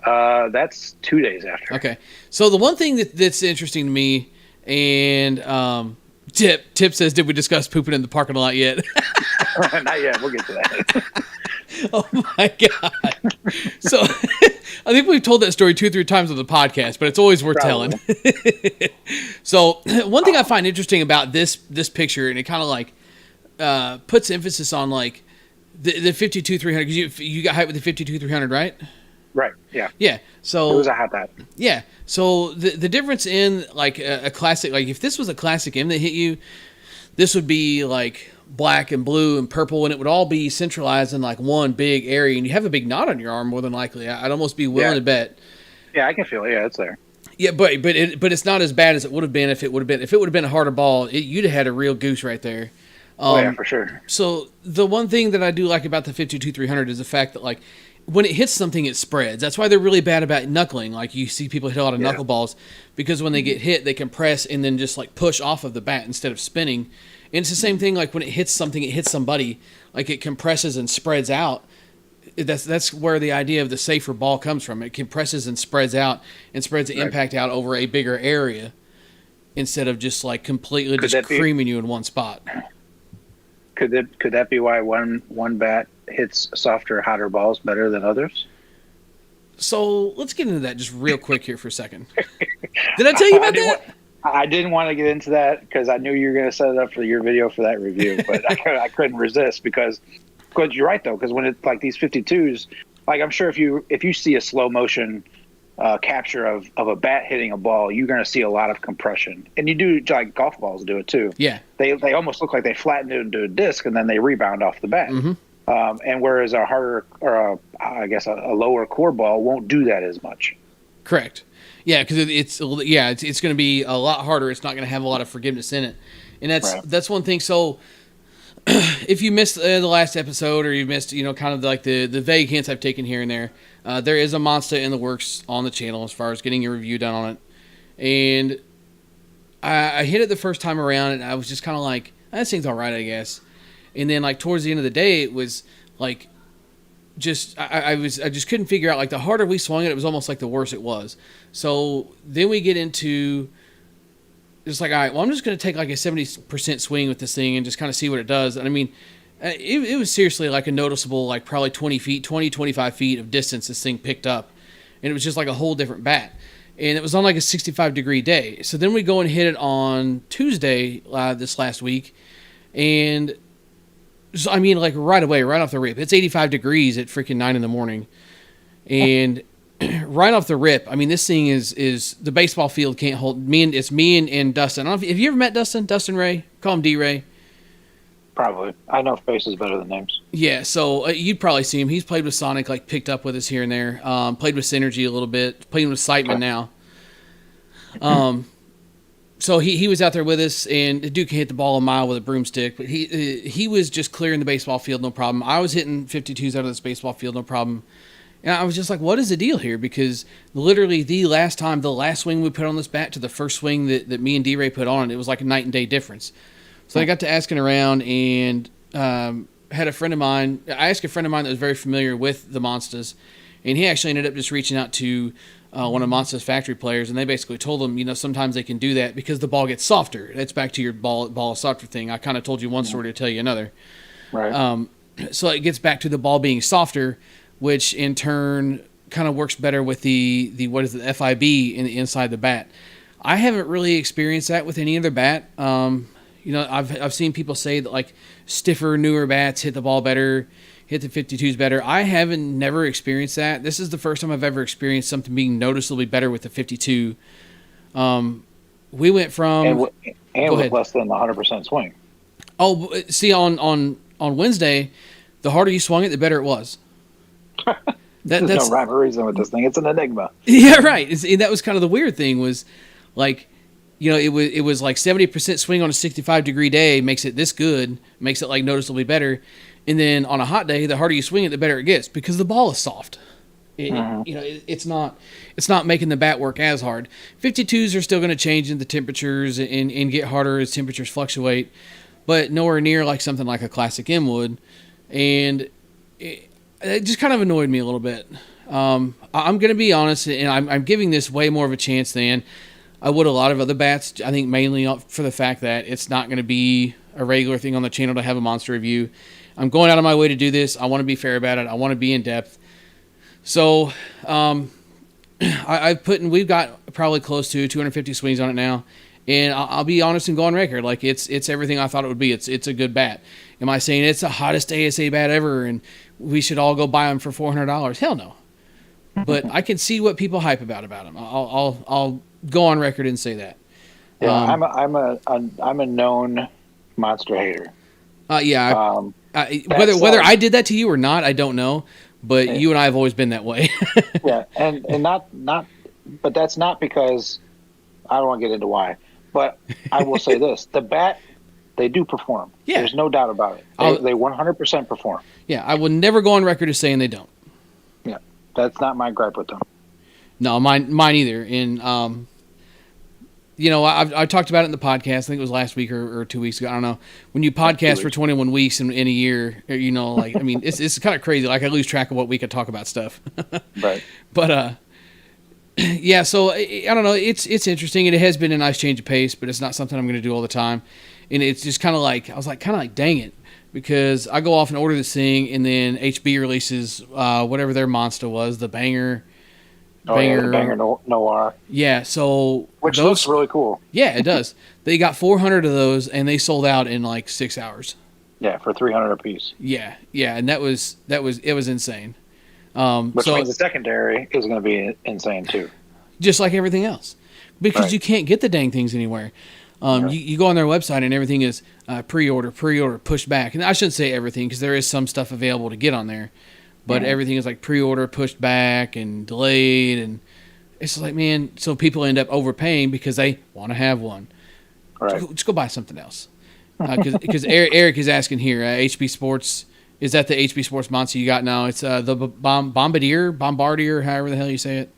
That's 2 days after. Okay. So the one thing that's interesting to me, and Tip says, did we discuss pooping in the parking lot yet? Not yet. We'll get to that. Oh my God. So I think we've told that story 2 or 3 times on the podcast, but it's always worth telling. So one thing I find interesting about this picture, and it kind of puts emphasis on the 52-300, because you got hyped with the 52-300, right? Right. Yeah. Yeah. So it was a hot bat. Yeah. So the difference in a classic, if this was a classic M that hit you, this would be black and blue and purple, and it would all be centralized in one big area, and you have a big knot on your arm more than likely. I'd almost be willing to bet. Yeah, I can feel it. Yeah, it's there. Yeah, but it's not as bad as it would have been if it would have been a harder ball. You'd have had a real goose right there. Yeah, for sure. So the one thing that I do like about the 52-300 is the fact that when it hits something, it spreads. That's why they're really bad about knuckling. You see people hit a lot of knuckleballs because when they get hit, they compress and then just push off of the bat instead of spinning. And it's the same thing. When it hits something, it hits somebody. It compresses and spreads out. That's where the idea of the safer ball comes from. It compresses and spreads out and spreads the impact out over a bigger area instead of just completely creaming you in one spot. Could that be why one bat hits softer, hotter balls better than others? So let's get into that just real quick here for a second. Did I tell you about that? I didn't want to get into that because I knew you were going to set it up for your video for that review, but I couldn't resist because you're right though, because when it's these 52s, I'm sure if you see a slow motion capture of a bat hitting a ball, you're going to see a lot of compression, and you do golf balls do it too. Yeah, they almost look like they flatten it into a disc and then they rebound off the bat. Mm-hmm. And whereas a harder or a lower core ball won't do that as much. Correct. Yeah, because it's going to be a lot harder. It's not going to have a lot of forgiveness in it, and that's one thing. So if you missed the last episode, or you missed kind of the vague hints I've taken here and there, there is a monster in the works on the channel as far as getting a review done on it, and I hit it the first time around, and I was just kind of this thing's all right, I guess. And then towards the end of the day, it was I just couldn't figure out the harder we swung it was almost the worse it was. So then we get into just all right, well, I'm just going to take a 70% swing with this thing and just kind of see what it does. And I mean, it was seriously a noticeable probably 25 feet of distance this thing picked up, and it was just a whole different bat. And it was on a 65-degree day. So then we go and hit it on Tuesday this last week, and so, I mean, right away, right off the rip, it's 85 degrees at freaking 9 a.m. And right off the rip, I mean, this thing is the baseball field can't hold me. It's me and Dustin. I don't know have you ever met Dustin Ray? Call him D Ray. Probably. I know faces better than names. Yeah, so you'd probably see him. He's played with Sonic, picked up with us here and there. Played with Synergy a little bit. Playing with Sightman now. So he was out there with us, and the dude can hit the ball a mile with a broomstick, but he was just clearing the baseball field, no problem. I was hitting 52s out of this baseball field, no problem. And I was just what is the deal here? Because literally the last swing we put on this bat to the first swing that me and D-Ray put on, it was a night and day difference. So I got to asking around, and had a friend of mine. I asked a friend of mine that was very familiar with the Monsters, and he actually ended up just reaching out to one of Monsters factory players, and they basically told him, sometimes they can do that because the ball gets softer. That's back to your ball softer thing. I kind of told you one story to tell you another. Right. So it gets back to the ball being softer, which in turn kind of works better with the FIB in the inside the bat. I haven't really experienced that with any other bat. I've seen people say that stiffer, newer bats hit the ball better, hit the 52s better. I haven't never experienced that. This is the first time I've ever experienced something being noticeably better with the 52. We went from with less than 100% swing. Oh, see, on Wednesday, the harder you swung it, the better it was. There's no rhyme or reason with this thing. It's an enigma. Yeah, right. And that was kind of the weird thing was, like, you know, it was like 70% swing on a 65-degree day makes it this good, makes it like noticeably better. And then on a hot day, the harder you swing it, the better it gets because the ball is soft. You know, it's not making the bat work as hard. 52s are still going to change in the temperatures and get harder as temperatures fluctuate, but nowhere near like something like a classic M would. And it just kind of annoyed me a little bit. I'm going to be honest, and I'm giving this way more of a chance than I would a lot of other bats. I think mainly for the fact that it's not going to be a regular thing on the channel to have a monster review. I'm going out of my way to do this. I want to be fair about it. I want to be in depth. So, we've got probably close to 250 swings on it now, and I'll be honest and go on record. Like it's everything I thought it would be. It's a good bat. Am I saying it's the hottest ASA bat ever and we should all go buy them for $400? Hell no. But I can see what people hype about them. I'll go on record and say that. Yeah, I'm a known monster hater. Whether I did that to you or not, I don't know. But you and I have always been that way. Yeah, and not, but that's not because I don't want to get into why. But I will say this: the bat, they do perform. Yeah, there's no doubt about it. They 100% perform. Yeah, I will never go on record as saying they don't. Yeah, that's not my gripe with them. No, mine either. And you know, I talked about it in the podcast. I think it was last week or 2 weeks ago. I don't know. When you podcast for 21 weeks in a year, you know, like, I mean, it's kind of crazy. Like, I lose track of what week I talk about stuff. Right. But, yeah, so I don't know. It's interesting. And it has been a nice change of pace, but it's not something I'm going to do all the time. And it's just kind of like, I was like, dang it. Because I go off and order this thing, and then HB releases whatever their monster was, the Banger. Banger Noir. Yeah, so which looks really cool. Yeah, it does. They got 400 of those, and they sold out in like 6 hours. Yeah, for $300 a piece. Yeah, and it was insane. Which means the secondary is going to be insane too. Just like everything else, because you can't get the dang things anywhere. You go on their website and everything is pre-order, pushed back. And I shouldn't say everything because there is some stuff available to get on there. But everything is like pre-order, pushed back, and delayed, and it's like, man, so people end up overpaying because they want to have one. Right. Just go buy something else. Because Eric is asking here, HB Sports, is that the HB Sports monster you got now? It's the Bombardier, however the hell you say it.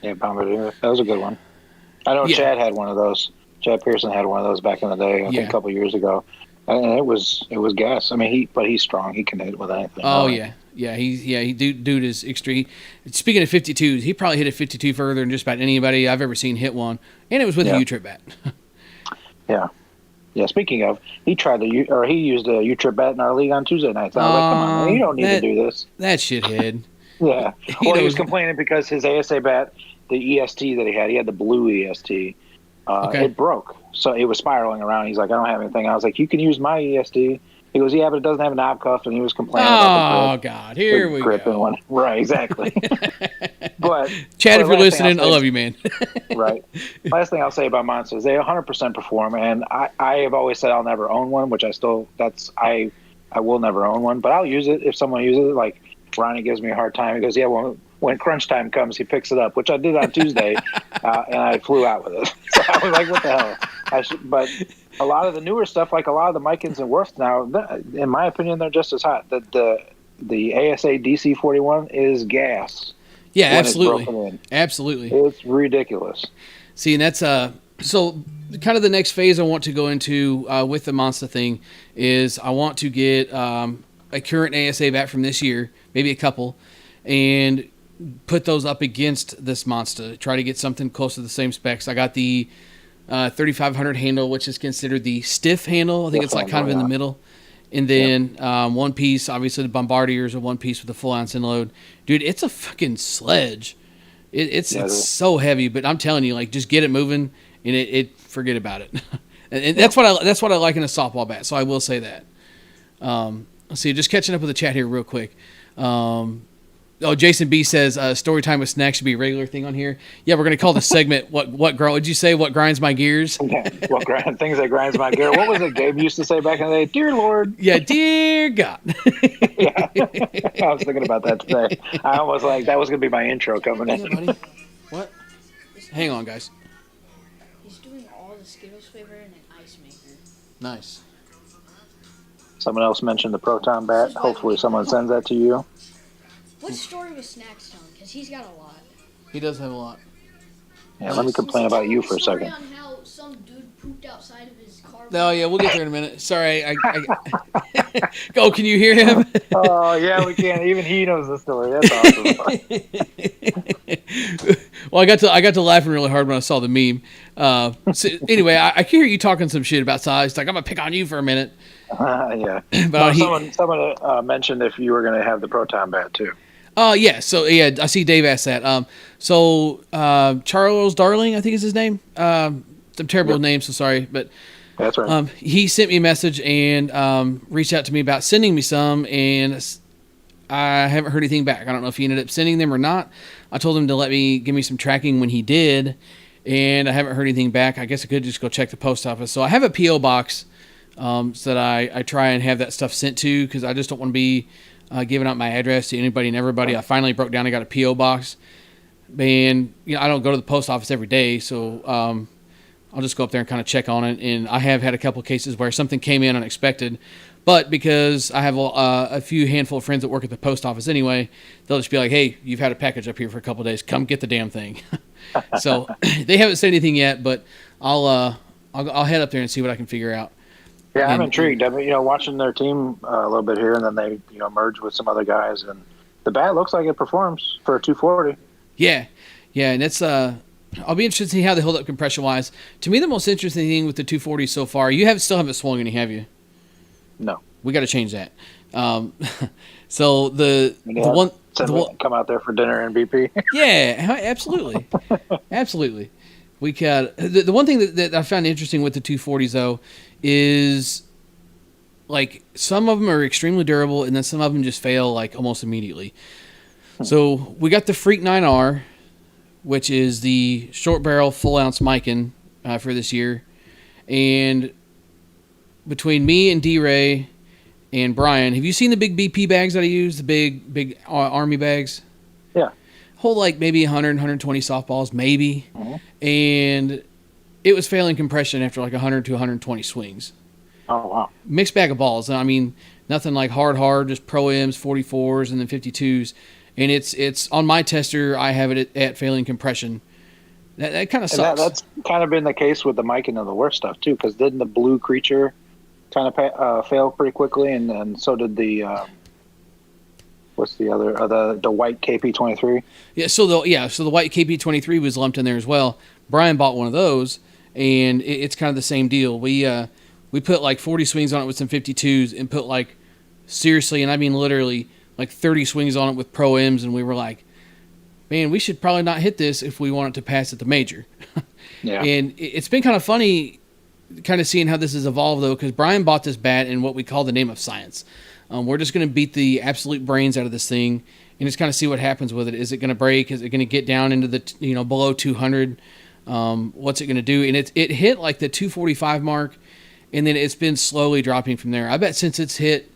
Yeah, Bombardier. That was a good one. I know Chad had one of those. Chad Pearson had one of those back in the day, I think a couple years ago. And it was gas. I mean, he's strong. He can hit with anything. Oh, right? Yeah, dude is extreme. Speaking of 52s, he probably hit a 52 further than just about anybody I've ever seen hit one, and it was with a U-trip bat. Yeah. Speaking of, he used a U-trip bat in our league on Tuesday nights. I was like, come on, man, you don't need to do this. That shithead. Yeah. Well, he was complaining because his ASA bat, the EST that he had the blue EST. It broke, so it was spiraling around. He's like, I don't have anything. I was like, you can use my EST. He goes, yeah, but it doesn't have a knob cuff, and he was complaining about the grip. God, here we go. One. Right, exactly. But Chad, if you're listening, I love you, man. Right. Last thing I'll say about monsters, they 100% perform, and I have always said I'll never own one, which I will never own one, but I'll use it if someone uses it. Like Ronnie gives me a hard time. He goes, yeah, well, when crunch time comes, he picks it up, which I did on Tuesday, and I flew out with it. So I was like, what the hell? But a lot of the newer stuff, like a lot of the Micans and Worths now, in my opinion, they're just as hot. The ASA DC41 is gas. Yeah, absolutely. Absolutely. It's ridiculous. See, and that's so kind of the next phase I want to go into with the Monster thing is I want to get a current ASA bat from this year, maybe a couple, and put those up against this Monster. Try to get something close to the same specs. I got the 3500 handle, which is considered the stiff handle. I think it's like kind of in the middle. And then one piece, obviously the Bombardiers are one piece with a full ounce load. Dude, it's a fucking sledge. It's so heavy, but I'm telling you, like, just get it moving and it forget about it. and that's what I like in a softball bat. So I will say that. Let's see, just catching up with the chat here real quick. Oh, Jason B says story time with snacks should be a regular thing on here. Yeah, we're gonna call the segment what did you say? What grinds my gears? Yeah, things that grinds my gear. What was it Gabe used to say back in the day? Dear Lord. Yeah, dear God. Yeah, I was thinking about that today. I almost like that was gonna be my intro coming in. Yeah, buddy. What? Hang on, guys. He's doing all the Skittles flavor in an ice maker. Nice. Someone else mentioned the proton bat. Hopefully, someone sends that to you. What story was Snacks telling? Because he's got a lot. He does have a lot. Yeah, let me complain about you for a second. On how some dude pooped outside of his car. No, yeah, we'll get there in a minute. Sorry, Go, can you hear him? Oh, yeah, we can. Even he knows the story. That's awesome. Well, I got to laughing really hard when I saw the meme. So anyway, I can hear you talking some shit about size. Like, I'm gonna pick on you for a minute. Yeah. But someone mentioned if you were going to have the proton bat too. Yeah. So yeah, I see Dave asked that. Charles Darling, I think is his name. Some terrible names, so sorry, but that's right. He sent me a message and reached out to me about sending me some, and I haven't heard anything back. I don't know if he ended up sending them or not. I told him to give me some tracking when he did, and I haven't heard anything back. I guess I could just go check the post office. So I have a PO box. So that I try and have that stuff sent to, because I just don't want to be giving out my address to anybody and everybody. I finally broke down and got a P.O. box. And, I don't go to the post office every day, so I'll just go up there and kind of check on it. And I have had a couple of cases where something came in unexpected, but because I have a few handful of friends that work at the post office anyway, they'll just be like, hey, you've had a package up here for a couple of days. Come get the damn thing. So they haven't said anything yet, but I'll head up there and see what I can figure out. Yeah, I'm intrigued. I mean, watching their team a little bit here, and then they, merge with some other guys, and the bat looks like it performs for a 240. Yeah, and it's I'll be interested to see how they hold up compression wise. To me, the most interesting thing with the 240 so far, still haven't swung any, have you? No. We got to change that. So the one come out there for dinner in BP. Yeah, absolutely, absolutely. We could. The one thing that I found interesting with the 240s though is like some of them are extremely durable, and then some of them just fail like almost immediately. So we got the Freak 9R, which is the short barrel full ounce Mikan for this year, and between me and D-Ray and Brian, have you seen the big BP bags that I use? The big Army bags. Yeah. Hold like maybe 100, 120 softballs, maybe. Mm-hmm. And it was failing compression after like 100 to 120 swings. Oh, wow. Mixed bag of balls. I mean, nothing like hard, just Pro M's, 44s, and then 52s. And it's on my tester, I have it at failing compression. That kind of sucks. That's kind of been the case with the Mikan and the worst stuff, too, because didn't the Blue Creature kind of fail pretty quickly, and so did the... what's the other? The white KP23. Yeah, so the white KP23 was lumped in there as well. Brian bought one of those, and it's kind of the same deal. We put like 40 swings on it with some 52s, and put like seriously, and I mean literally, like 30 swings on it with Pro M's, and we were like, man, we should probably not hit this if we want it to pass at the major. Yeah. And it's been kind of funny, kind of seeing how this has evolved though, because Brian bought this bat in what we call the name of science. We're just going to beat the absolute brains out of this thing and just kind of see what happens with it. Is it going to break? Is it going to get down into the, below 200? What's it going to do? And it hit like the 245 mark, and then it's been slowly dropping from there. I bet since it's hit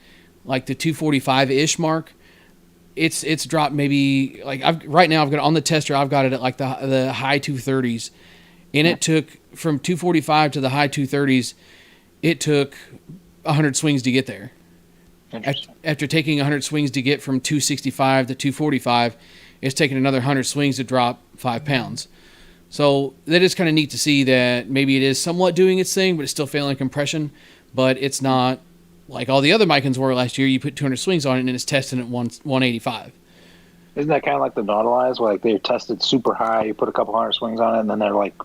like the 245-ish mark, it's dropped maybe like right now I've got on the tester, I've got it at like the high 230s, and it took from 245 to the high 230s, it took 100 swings to get there. After taking 100 swings to get from 265 to 245, it's taken another 100 swings to drop 5 pounds. So that is kind of neat to see that maybe it is somewhat doing its thing, but it's still failing compression. But it's not like all the other Mikans were last year. You put 200 swings on it, and it's testing at 185. Isn't that kind of like the Nautilus, where like they're tested super high, you put a couple hundred swings on it, and then they're like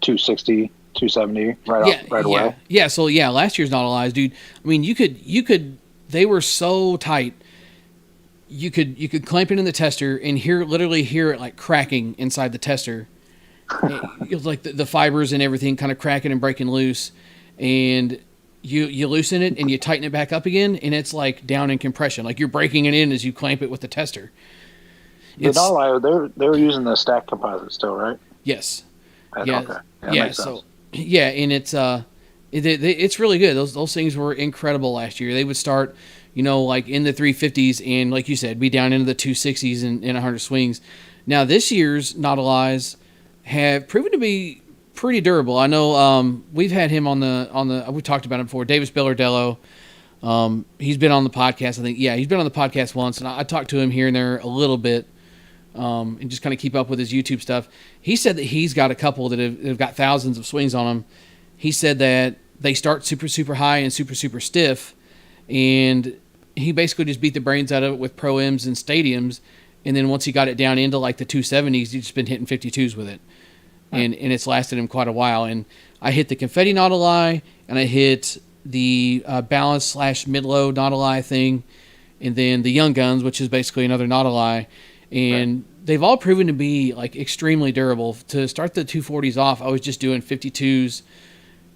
260, 270 right away? Yeah, so yeah, last year's Nautilus, dude. I mean, you could they were so tight. You could clamp it in the tester and literally hear it like cracking inside the tester. It was like the fibers and everything kind of cracking and breaking loose, and you loosen it and you tighten it back up again, and it's like down in compression, like you're breaking it in as you clamp it with the tester. The Nautilus, they're using the stack composite still, right? Yes. Yeah. Okay. Yeah. Makes sense. Yeah, and it's really good. Those things were incredible last year. They would start, like in the 350s, and like you said, be down into the 260s in 100 swings. Now this year's Nautilus have proven to be pretty durable. I know we've had him on the we talked about him before. Davis Bellardello. He's been on the podcast. I think he's been on the podcast once, and I talked to him here and there a little bit, and just kind of keep up with his YouTube stuff. He said that he's got a couple that have got thousands of swings on them. He said that they start super, super high and super, super stiff, and he basically just beat the brains out of it with Pro-Ms and stadiums, and then once he got it down into like the 270s, he's just been hitting 52s with it, and it's lasted him quite a while. And I hit the Confetti Nautilus, and I hit the balance / mid-low Nautilus thing, and then the Young Guns, which is basically another Nautilus, and they've all proven to be like extremely durable. To start the 240s off, I was just doing 52s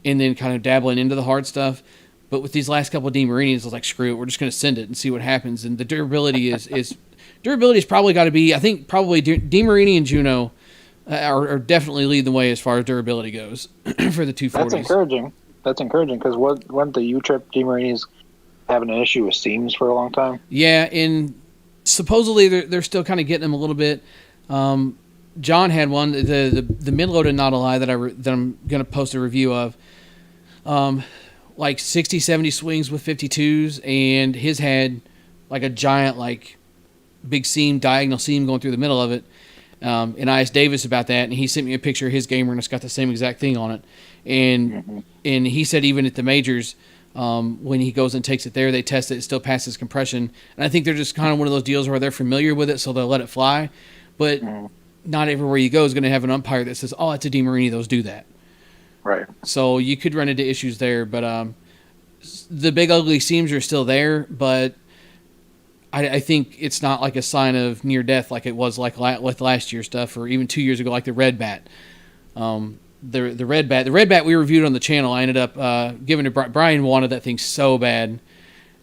and then kind of dabbling into the hard stuff. But with these last couple of DeMarinis, I was like, screw it, we're just going to send it and see what happens. And the durability is probably got to be, I think probably DeMarini and Juno are definitely leading the way as far as durability goes for the 240s. That's encouraging because wasn't the U-Trip DeMarinis having an issue with seams for a long time? Yeah, and supposedly they're still kind of getting them a little bit. John had one, the mid-loaded Nautilus that I'm going to post a review of, like 60, 70 swings with 52s, and his had like a giant, like big seam, diagonal seam going through the middle of it. And I asked Davis about that, and he sent me a picture of his gamer, and it's got the same exact thing on it. And he said even at the majors, when he goes and takes it there, they test it still passes compression. And I think they're just kind of one of those deals where they're familiar with it, so they'll let it fly. But not everywhere you go is going to have an umpire that says, oh, it's a DeMarini, those do that. Right. So you could run into issues there. But the big ugly seams are still there, but I think it's not like a sign of near death like it was like with last year's stuff, or even 2 years ago, like the red bat. The red bat we reviewed on the channel, I ended up giving to Brian. Wanted that thing so bad.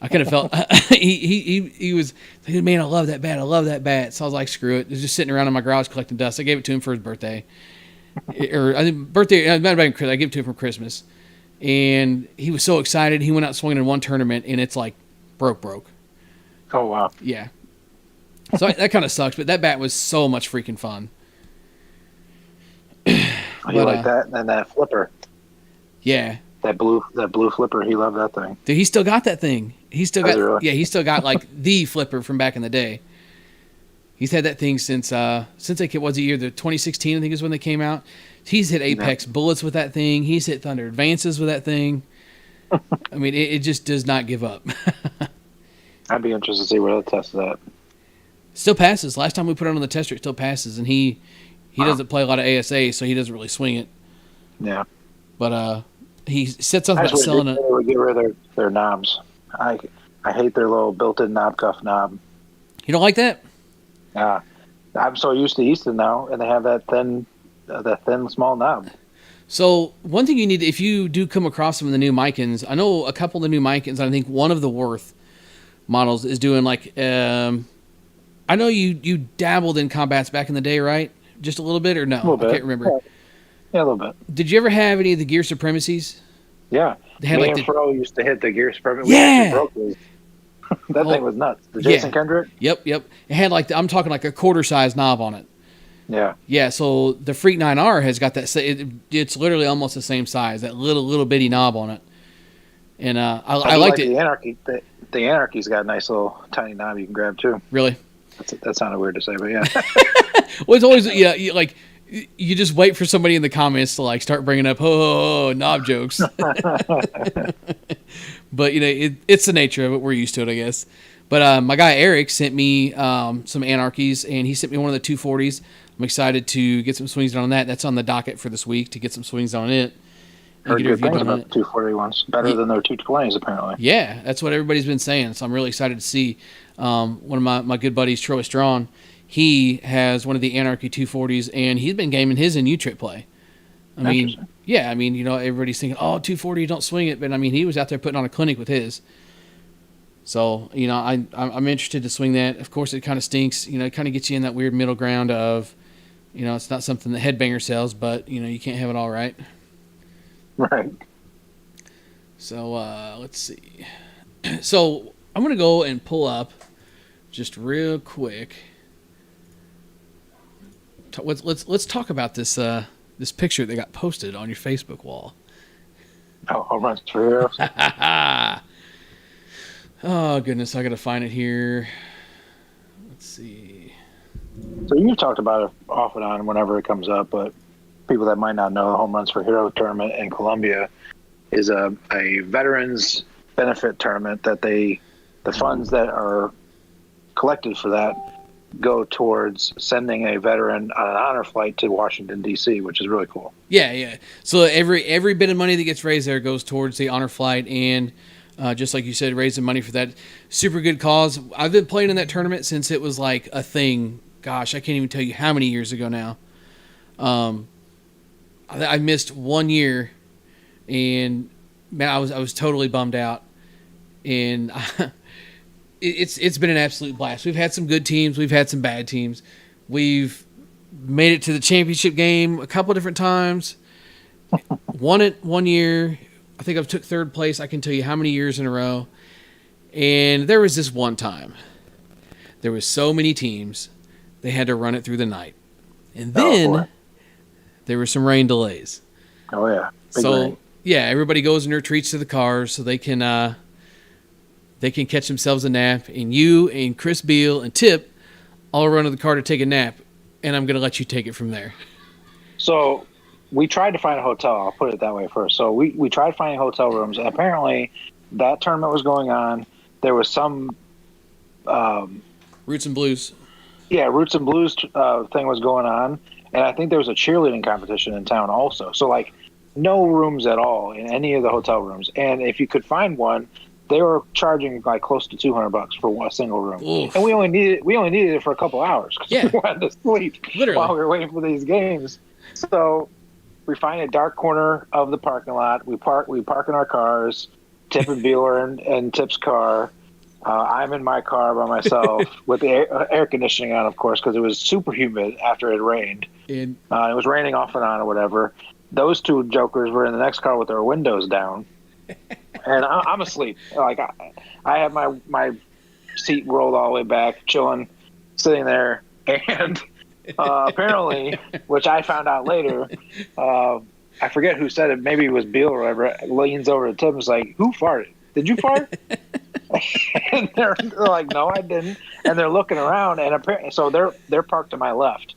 I kind of felt he was like, man, I love that bat. So I was like, screw it. It was just sitting around in my garage collecting dust. I gave it to him for his birthday, or I think birthday. I gave it to him for Christmas, and he was so excited. He went out swinging in one tournament, and it's like broke. Oh wow. Yeah. So that kind of sucks, but that bat was so much freaking fun. You like that and that flipper? Yeah. That blue flipper. He loved that thing. Dude, he still got that thing. He still got. Really? Yeah, he still got like the flipper from back in the day. He's had that thing since like, was the year the 2016, I think is when they came out. He's hit Apex bullets with that thing. He's hit Thunder Advances with that thing. I mean, it just does not give up. I'd be interested to see where that tests at. Still passes. Last time we put it on the tester, it still passes, and he doesn't play a lot of ASA, so he doesn't really swing it. Yeah. But he said something about selling it. They would get rid of their knobs. I hate their little built-in knob cuff knob. You don't like that? I'm so used to Easton now, and they have that thin small knob. So one thing you need, if you do come across some of the new Micans, I know a couple of the new Micans, I think one of the Worth models is doing like, I know you dabbled in combats back in the day, right? Just a little bit, or no? A little bit. I can't remember. Yeah, a little bit. Did you ever have any of the Gear Supremacies? Yeah. They had Me like and Fro used to hit the Gear Supremacy. Yeah. Broke these. That thing was nuts. The Jason Kendrick? Yep. It had like, I'm talking like a quarter-size knob on it. Yeah. Yeah, so the Freak 9R has got that, it's literally almost the same size, that little bitty knob on it. And I liked it. The Anarchy. The Anarchy's got a nice little tiny knob you can grab too. Really? That sounded weird to say, but yeah. Well, it's always, you just wait for somebody in the comments to like start bringing up knob jokes. But it's the nature of it. We're used to it, I guess. But my guy Eric sent me some Anarchies, and he sent me one of the 240s. I'm excited to get some swings on that. That's on the docket for this week to get some swings on it. Heard good things about the 240 ones. Better than their 220s, apparently. Yeah, that's what everybody's been saying. So I'm really excited to see. One of my good buddies, Troy Strawn, he has one of the Anarchy 240s, and he's been gaming his in U-Trip play. I mean, everybody's thinking, 240, don't swing it. But, I mean, he was out there putting on a clinic with his. So, I'm interested to swing that. Of course, it kind of stinks. It kind of gets you in that weird middle ground of, it's not something that Headbanger sells, but, you can't have it all, right? Right. So, let's see. So, I'm going to go and pull up just real quick. Let's talk about this this picture that got posted on your Facebook wall. Oh, home runs for heroes. Oh, goodness. I got to find it here. Let's see. So you've talked about it off and on whenever it comes up, but people that might not know, the Home Runs for Hero tournament in Colombia is a veterans benefit tournament that the funds that are collected for that go towards sending a veteran on an honor flight to Washington, D.C., which is really cool. Yeah. So every bit of money that gets raised there goes towards the honor flight and just like you said, raising money for that super good cause. I've been playing in that tournament since it was like a thing. Gosh, I can't even tell you how many years ago now. I missed 1 year, and man, I was totally bummed out. And it's been an absolute blast. We've had some good teams, we've had some bad teams. We've made it to the championship game a couple different times. Won it 1 year. I think I've took third place. I can tell you how many years in a row. And there was this one time. There was so many teams, they had to run it through the night. And then there were some rain delays. Oh, yeah. Big rain. Yeah, everybody goes and retreats to the cars so they can catch themselves a nap. And you and Chris Beal and Tip all run to the car to take a nap. And I'm going to let you take it from there. So we tried to find a hotel. I'll put it that way first. So we tried finding hotel rooms. And apparently that tournament was going on. There was some Roots and Blues. Yeah, Roots and Blues thing was going on. And I think there was a cheerleading competition in town also. So, like, no rooms at all in any of the hotel rooms. And if you could find one, they were charging like close to $200 for a single room. Oof. And we only needed it for a couple hours because we wanted to sleep while we were waiting for these games. So we find a dark corner of the parking lot. We park in our cars. Tip and Beal are in Tip's car. I'm in my car by myself with the air conditioning on, of course, because it was super humid after it rained. It was raining off and on or whatever. Those two jokers were in the next car with their windows down. And I'm asleep. Like I have my seat rolled all the way back, chilling, sitting there. And apparently, which I found out later, I forget who said it. Maybe it was Beal or whatever. Leans over to Tim and was like, "Who farted? Did you fart?" And they're like, "No, I didn't." And they're looking around, and apparently, so they're parked to my left.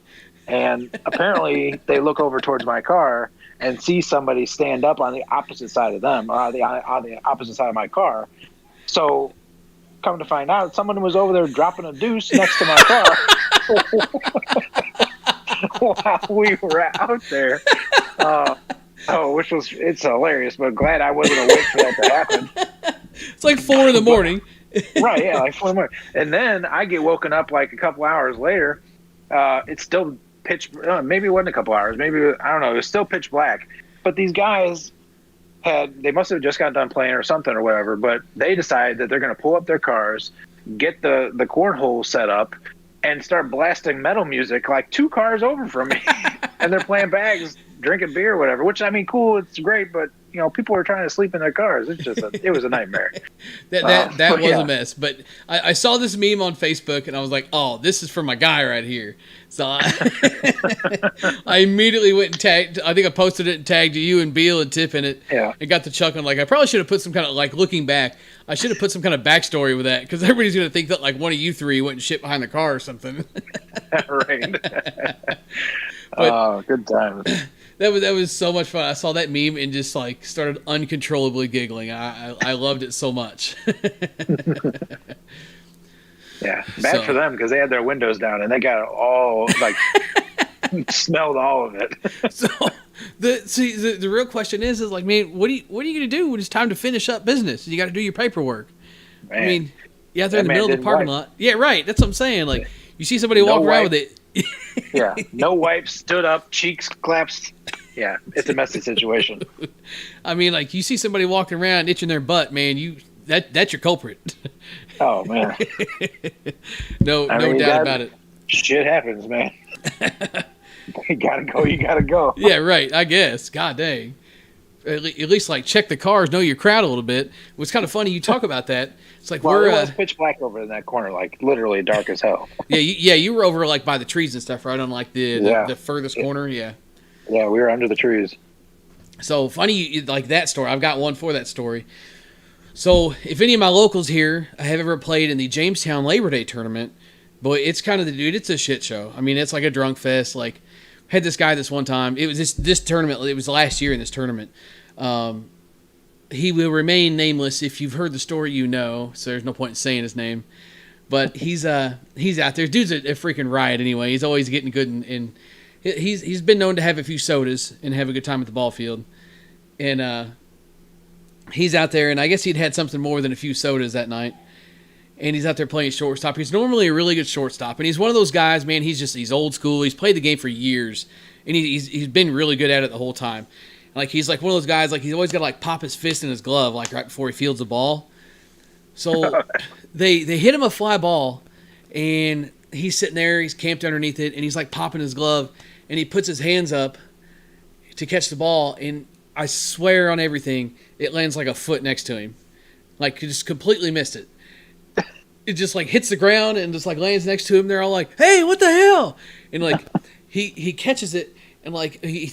And apparently, they look over towards my car and see somebody stand up on the opposite side of them, or on the opposite side of my car. So, come to find out, someone was over there dropping a deuce next to my car while we were out there. It's hilarious, but glad I wasn't awake for that to happen. It's like 4 a.m. Right, yeah, like 4 a.m. And then I get woken up like a couple hours later. It's still maybe it wasn't a couple hours. Maybe, I don't know. It was still pitch black. But these guys they must have just got done playing or something or whatever. But they decided that they're going to pull up their cars, get the cornhole set up, and start blasting metal music like 2 cars over from me. And they're playing bags, drinking beer or whatever, which, I mean, cool. It's great. But, people are trying to sleep in their cars. It's just it was a nightmare. that was a mess. But I saw this meme on Facebook, and I was like, oh, this is for my guy right here. So I immediately went and tagged. I think I posted it and tagged you and Beal and Tip in it. Yeah. And got the chuckling. Like, I probably should have put some kind of, like, looking back, I should have put some kind of backstory with that, because everybody's going to think that, like, one of you three went and shit behind the car or something. Right. Oh, good times. That was so much fun. I saw that meme and just like started uncontrollably giggling. I loved it so much. Yeah, bad for them because they had their windows down and they got it all like smelled all of it. So the real question is like, man, what are you gonna do when it's time to finish up business? You got to do your paperwork. Man, I mean, you're out there in the middle of the parking lot. Yeah, right. That's what I'm saying. Like, you see somebody walk around with it. Yeah, no wipes, stood up, cheeks collapsed. Yeah, it's a messy situation. I mean, like, you see somebody walking around itching their butt, man, you that's your culprit. Oh man, No doubt about it. Shit happens, man. You gotta go. You gotta go. Yeah, right. I guess. God dang. At least like check the cars, know your crowd a little bit. What's kind of funny, you talk about that. It's like Well, it was pitch black over in that corner, like literally dark as hell. You were over like by the trees and stuff, right on like the furthest corner. Yeah. Yeah, we were under the trees. So funny, like that story. I've got one for that story. So if any of my locals here have ever played in the Jamestown Labor Day tournament, boy, it's kind of it's a shit show. I mean, it's like a drunk fest. Like, had this guy this one time. It was this tournament. It was last year in this tournament. He will remain nameless. If you've heard the story, you know. So there's no point in saying his name. But he's out there. Dude's a freaking riot anyway. He's always getting good, and he's been known to have a few sodas and have a good time at the ball field. And he's out there, and I guess he'd had something more than a few sodas that night. And he's out there playing shortstop. He's normally a really good shortstop, and he's one of those guys, man. He's old school. He's played the game for years, and he's been really good at it the whole time. Like, he's like one of those guys, like, he's always got to like pop his fist in his glove, like right before he fields the ball. So they hit him a fly ball, and he's sitting there, he's camped underneath it, and he's like popping his glove, and he puts his hands up to catch the ball, and I swear on everything, it lands like a foot next to him. Like, he just completely missed it. It just like hits the ground and just like lands next to him. They're all like, "Hey, what the hell?" And like he catches it, and like he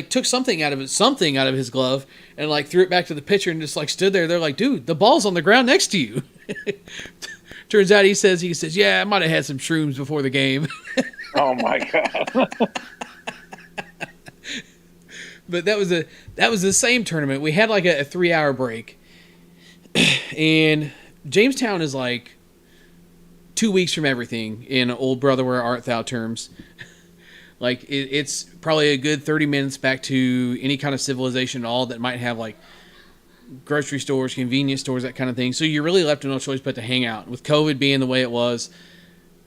took something out of his glove and like threw it back to the pitcher and just like stood there. They're like, "Dude, the ball's on the ground next to you." Turns out he says, "Yeah, I might have had some shrooms before the game." Oh my god. But that was the same tournament. We had like a 3-hour break, and Jamestown is like 2 weeks from everything in old brother where art thou terms. Like it's probably a good 30 minutes back to any kind of civilization at all that might have like grocery stores, convenience stores, that kind of thing. So you're really left with no choice but to hang out. With COVID being the way it was,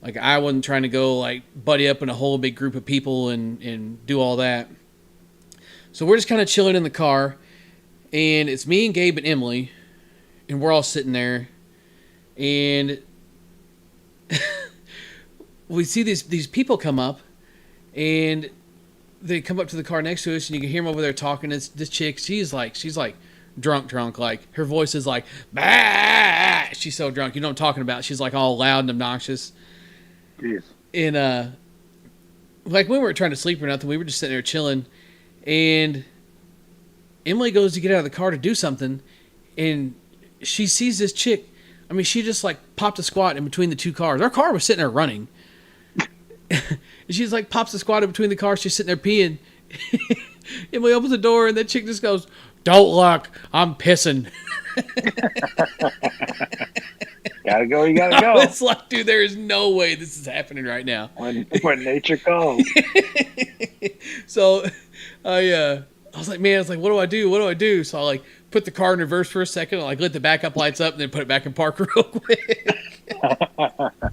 like I wasn't trying to go like buddy up in a whole big group of people and do all that. So we're just kind of chilling in the car, and it's me and Gabe and Emily, and we're all sitting there. And we see these people come up, and they come up to the car next to us, and you can hear them over there talking. It's this chick. She's like drunk. Like her voice is like, bah! She's so drunk. You know what I'm talking about. She's like all loud and obnoxious. Jeez. And like we weren't trying to sleep or nothing. We were just sitting there chilling, and Emily goes to get out of the car to do something, and she sees this chick. I mean, she just like popped a squat in between the two cars. Our car was sitting there running. And she's like pops a squat in between the cars. She's sitting there peeing. Emily opens the door, and that chick just goes, "Don't look, I'm pissing." Gotta go, you gotta go. It's like, dude, there is no way this is happening right now. When nature calls. So I was like, man, what do I do? What do I do? So I like put the car in reverse for a second, like lit the backup lights up, and then put it back in park real quick.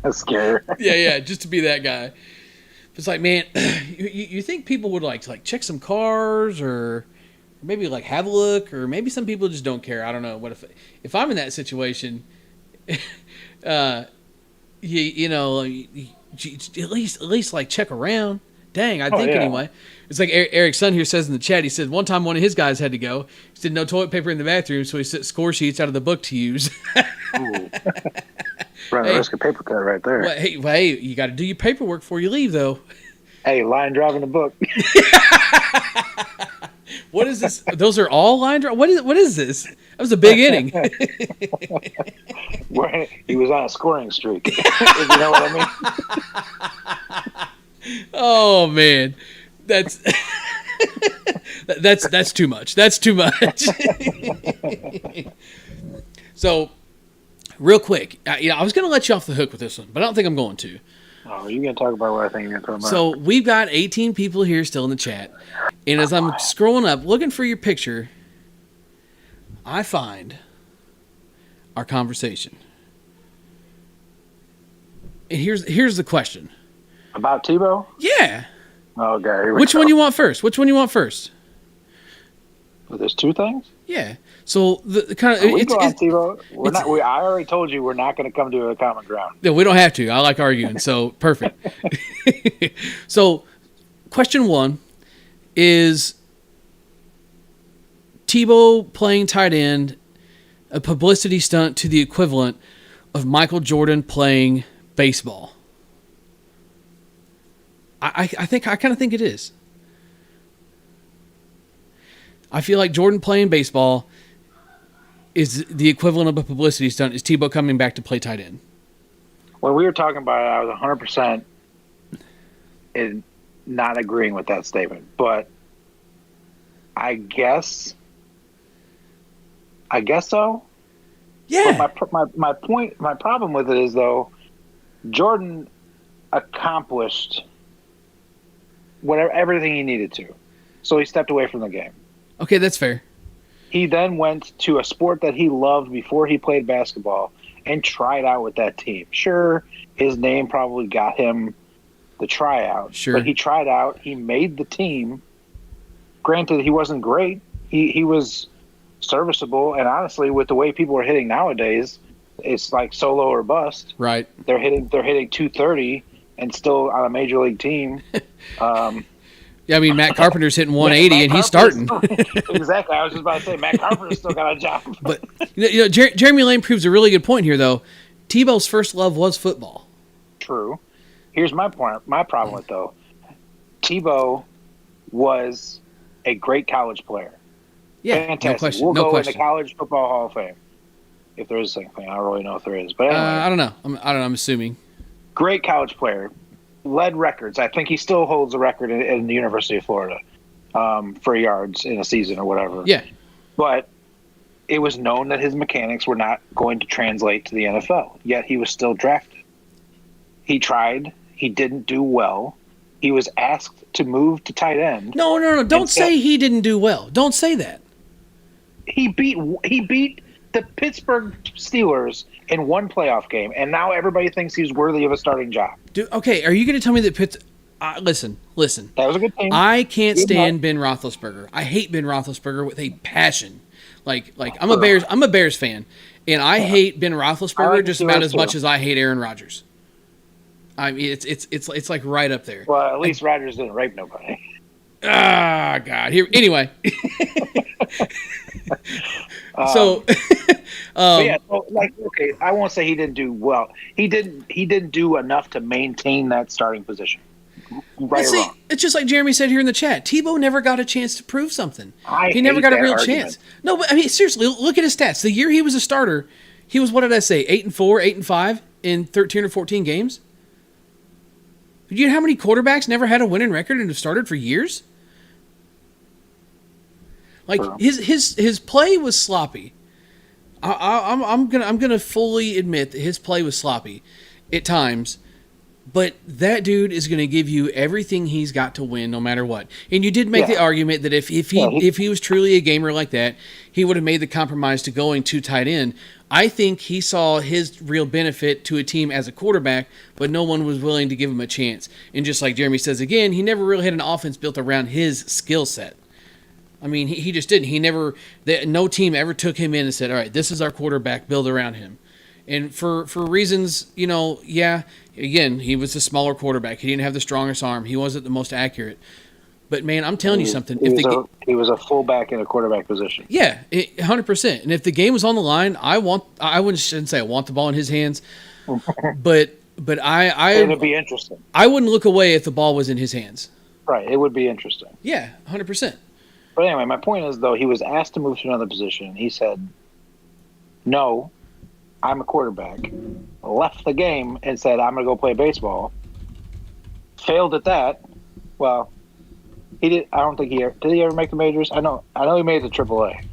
That's scary. Yeah, just to be that guy. It's like, man, you think people would like to like check some cars or maybe like have a look, or maybe some people just don't care. I don't know. What if I'm in that situation? You know, at least like check around. Dang, I think anyway. It's like Eric's son here says in the chat. He said one time one of his guys had to go. He said no toilet paper in the bathroom, so he set score sheets out of the book to use. Run the risk of paper cut right there. Well, hey, you got to do your paperwork before you leave, though. Hey, line driving the book. What is this? Those are all line drive. What is this? That was a big inning. He was on a scoring streak. If you know what I mean. Oh man, that's too much. That's too much. So, real quick, I was going to let you off the hook with this one, but I don't think I'm going to. Oh, you're going to talk about what I think you're going to talk about. So, we've got 18 people here still in the chat. And as I'm scrolling up, looking for your picture, I find our conversation. And here's the question. About Tebow? Yeah. Okay. Which one you want first? But there's two things. Yeah. So the kind of We go on, Tebow. We're not. I already told you we're not going to come to a common ground. Yeah, we don't have to. I like arguing. So perfect. So, question 1 is Tebow playing tight end a publicity stunt to the equivalent of Michael Jordan playing baseball? I kind of think it is. I feel like Jordan playing baseball is the equivalent of a publicity stunt. Is Tebow coming back to play tight end? When we were talking about it, I was 100% in not agreeing with that statement. But I guess so. Yeah. But my problem with it is, though, Jordan accomplished everything he needed to. So he stepped away from the game. Okay, that's fair. He then went to a sport that he loved before he played basketball and tried out with that team. Sure, his name probably got him the tryout. Sure. But he tried out. He made the team. Granted, he wasn't great. He was serviceable. And honestly, with the way people are hitting nowadays, it's like solo or bust. Right. They're hitting 230 and still on a major league team. Yeah, I mean, Matt Carpenter's hitting 180 and he's starting. Exactly. I was just about to say, Matt Carpenter's still got a job. But Jeremy Lane proves a really good point here, though. Tebow's first love was football. True. Here's my point. My problem with, though, Tebow was a great college player. Yeah, fantastic. No question. We'll no go question. in the College Football Hall of Fame. If there is such a thing. I don't really know if there is. But anyway, I don't know. I'm assuming. Great college player. Led records. I think he still holds a record in the University of Florida for yards in a season or whatever. Yeah. But it was known that his mechanics were not going to translate to the NFL, yet he was still drafted. He tried. He didn't do well. He was asked to move to tight end. No. Don't say he didn't do well. Don't say that. He beat the Pittsburgh Steelers in one playoff game, and now everybody thinks he's worthy of a starting job. Dude, okay, are you going to tell me that listen. That was a good team. I can't stand Ben Roethlisberger. I hate Ben Roethlisberger with a passion. Like I'm a Bears fan, and I hate Ben Roethlisberger just about as much as I hate Aaron Rodgers. I mean, it's like right up there. Well, at least Rodgers didn't rape nobody. Ah, God. Here, anyway. So okay, I won't say he didn't do well. He didn't do enough to maintain that starting position. Right or wrong. It's just like Jeremy said here in the chat. Tebow never got a chance to prove something. He never hate got a that real argument. chance. No, but I mean, seriously, look at his stats. The year he was a starter, he was, what did I say, 8-4, 8-5 in 13 or 14 games? Do you know how many quarterbacks never had a winning record and have started for years? Like his play was sloppy. I'm gonna fully admit that his play was sloppy at times, but that dude is gonna give you everything he's got to win, no matter what. And you did make the argument that if he was truly a gamer like that, he would have made the compromise to going to tight end. I think he saw his real benefit to a team as a quarterback, but no one was willing to give him a chance. And just like Jeremy says again, he never really had an offense built around his skill set. I mean, he just didn't. No team ever took him in and said, all right, this is our quarterback, build around him. And for reasons, again, he was a smaller quarterback. He didn't have the strongest arm. He wasn't the most accurate. But, man, I'm telling you something. He was a fullback in a quarterback position. Yeah, 100%. And if the game was on the line, shouldn't say I want the ball in his hands, but it would be interesting. I wouldn't look away if the ball was in his hands. Right, it would be interesting. Yeah, 100%. But anyway, my point is, though, he was asked to move to another position. He said, no, I'm a quarterback. Left the game and said, I'm going to go play baseball. Failed at that. Well, he did. I don't think did he ever make the majors? I know he made it to AAA.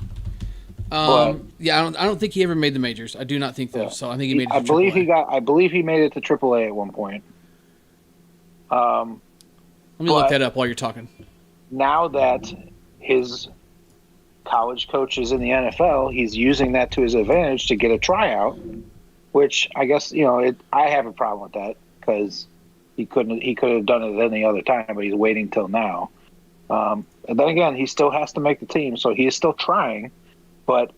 Yeah, I don't think he ever made the majors. I do not think so. Yeah. So I think he made it to I believe he made it to AAA at one point. Let me look that up while you're talking. Now that his college coach is in the NFL, he's using that to his advantage to get a tryout, which I guess, I have a problem with that because he could have done it any other time, but he's waiting till now. And then again, he still has to make the team, so he is still trying. But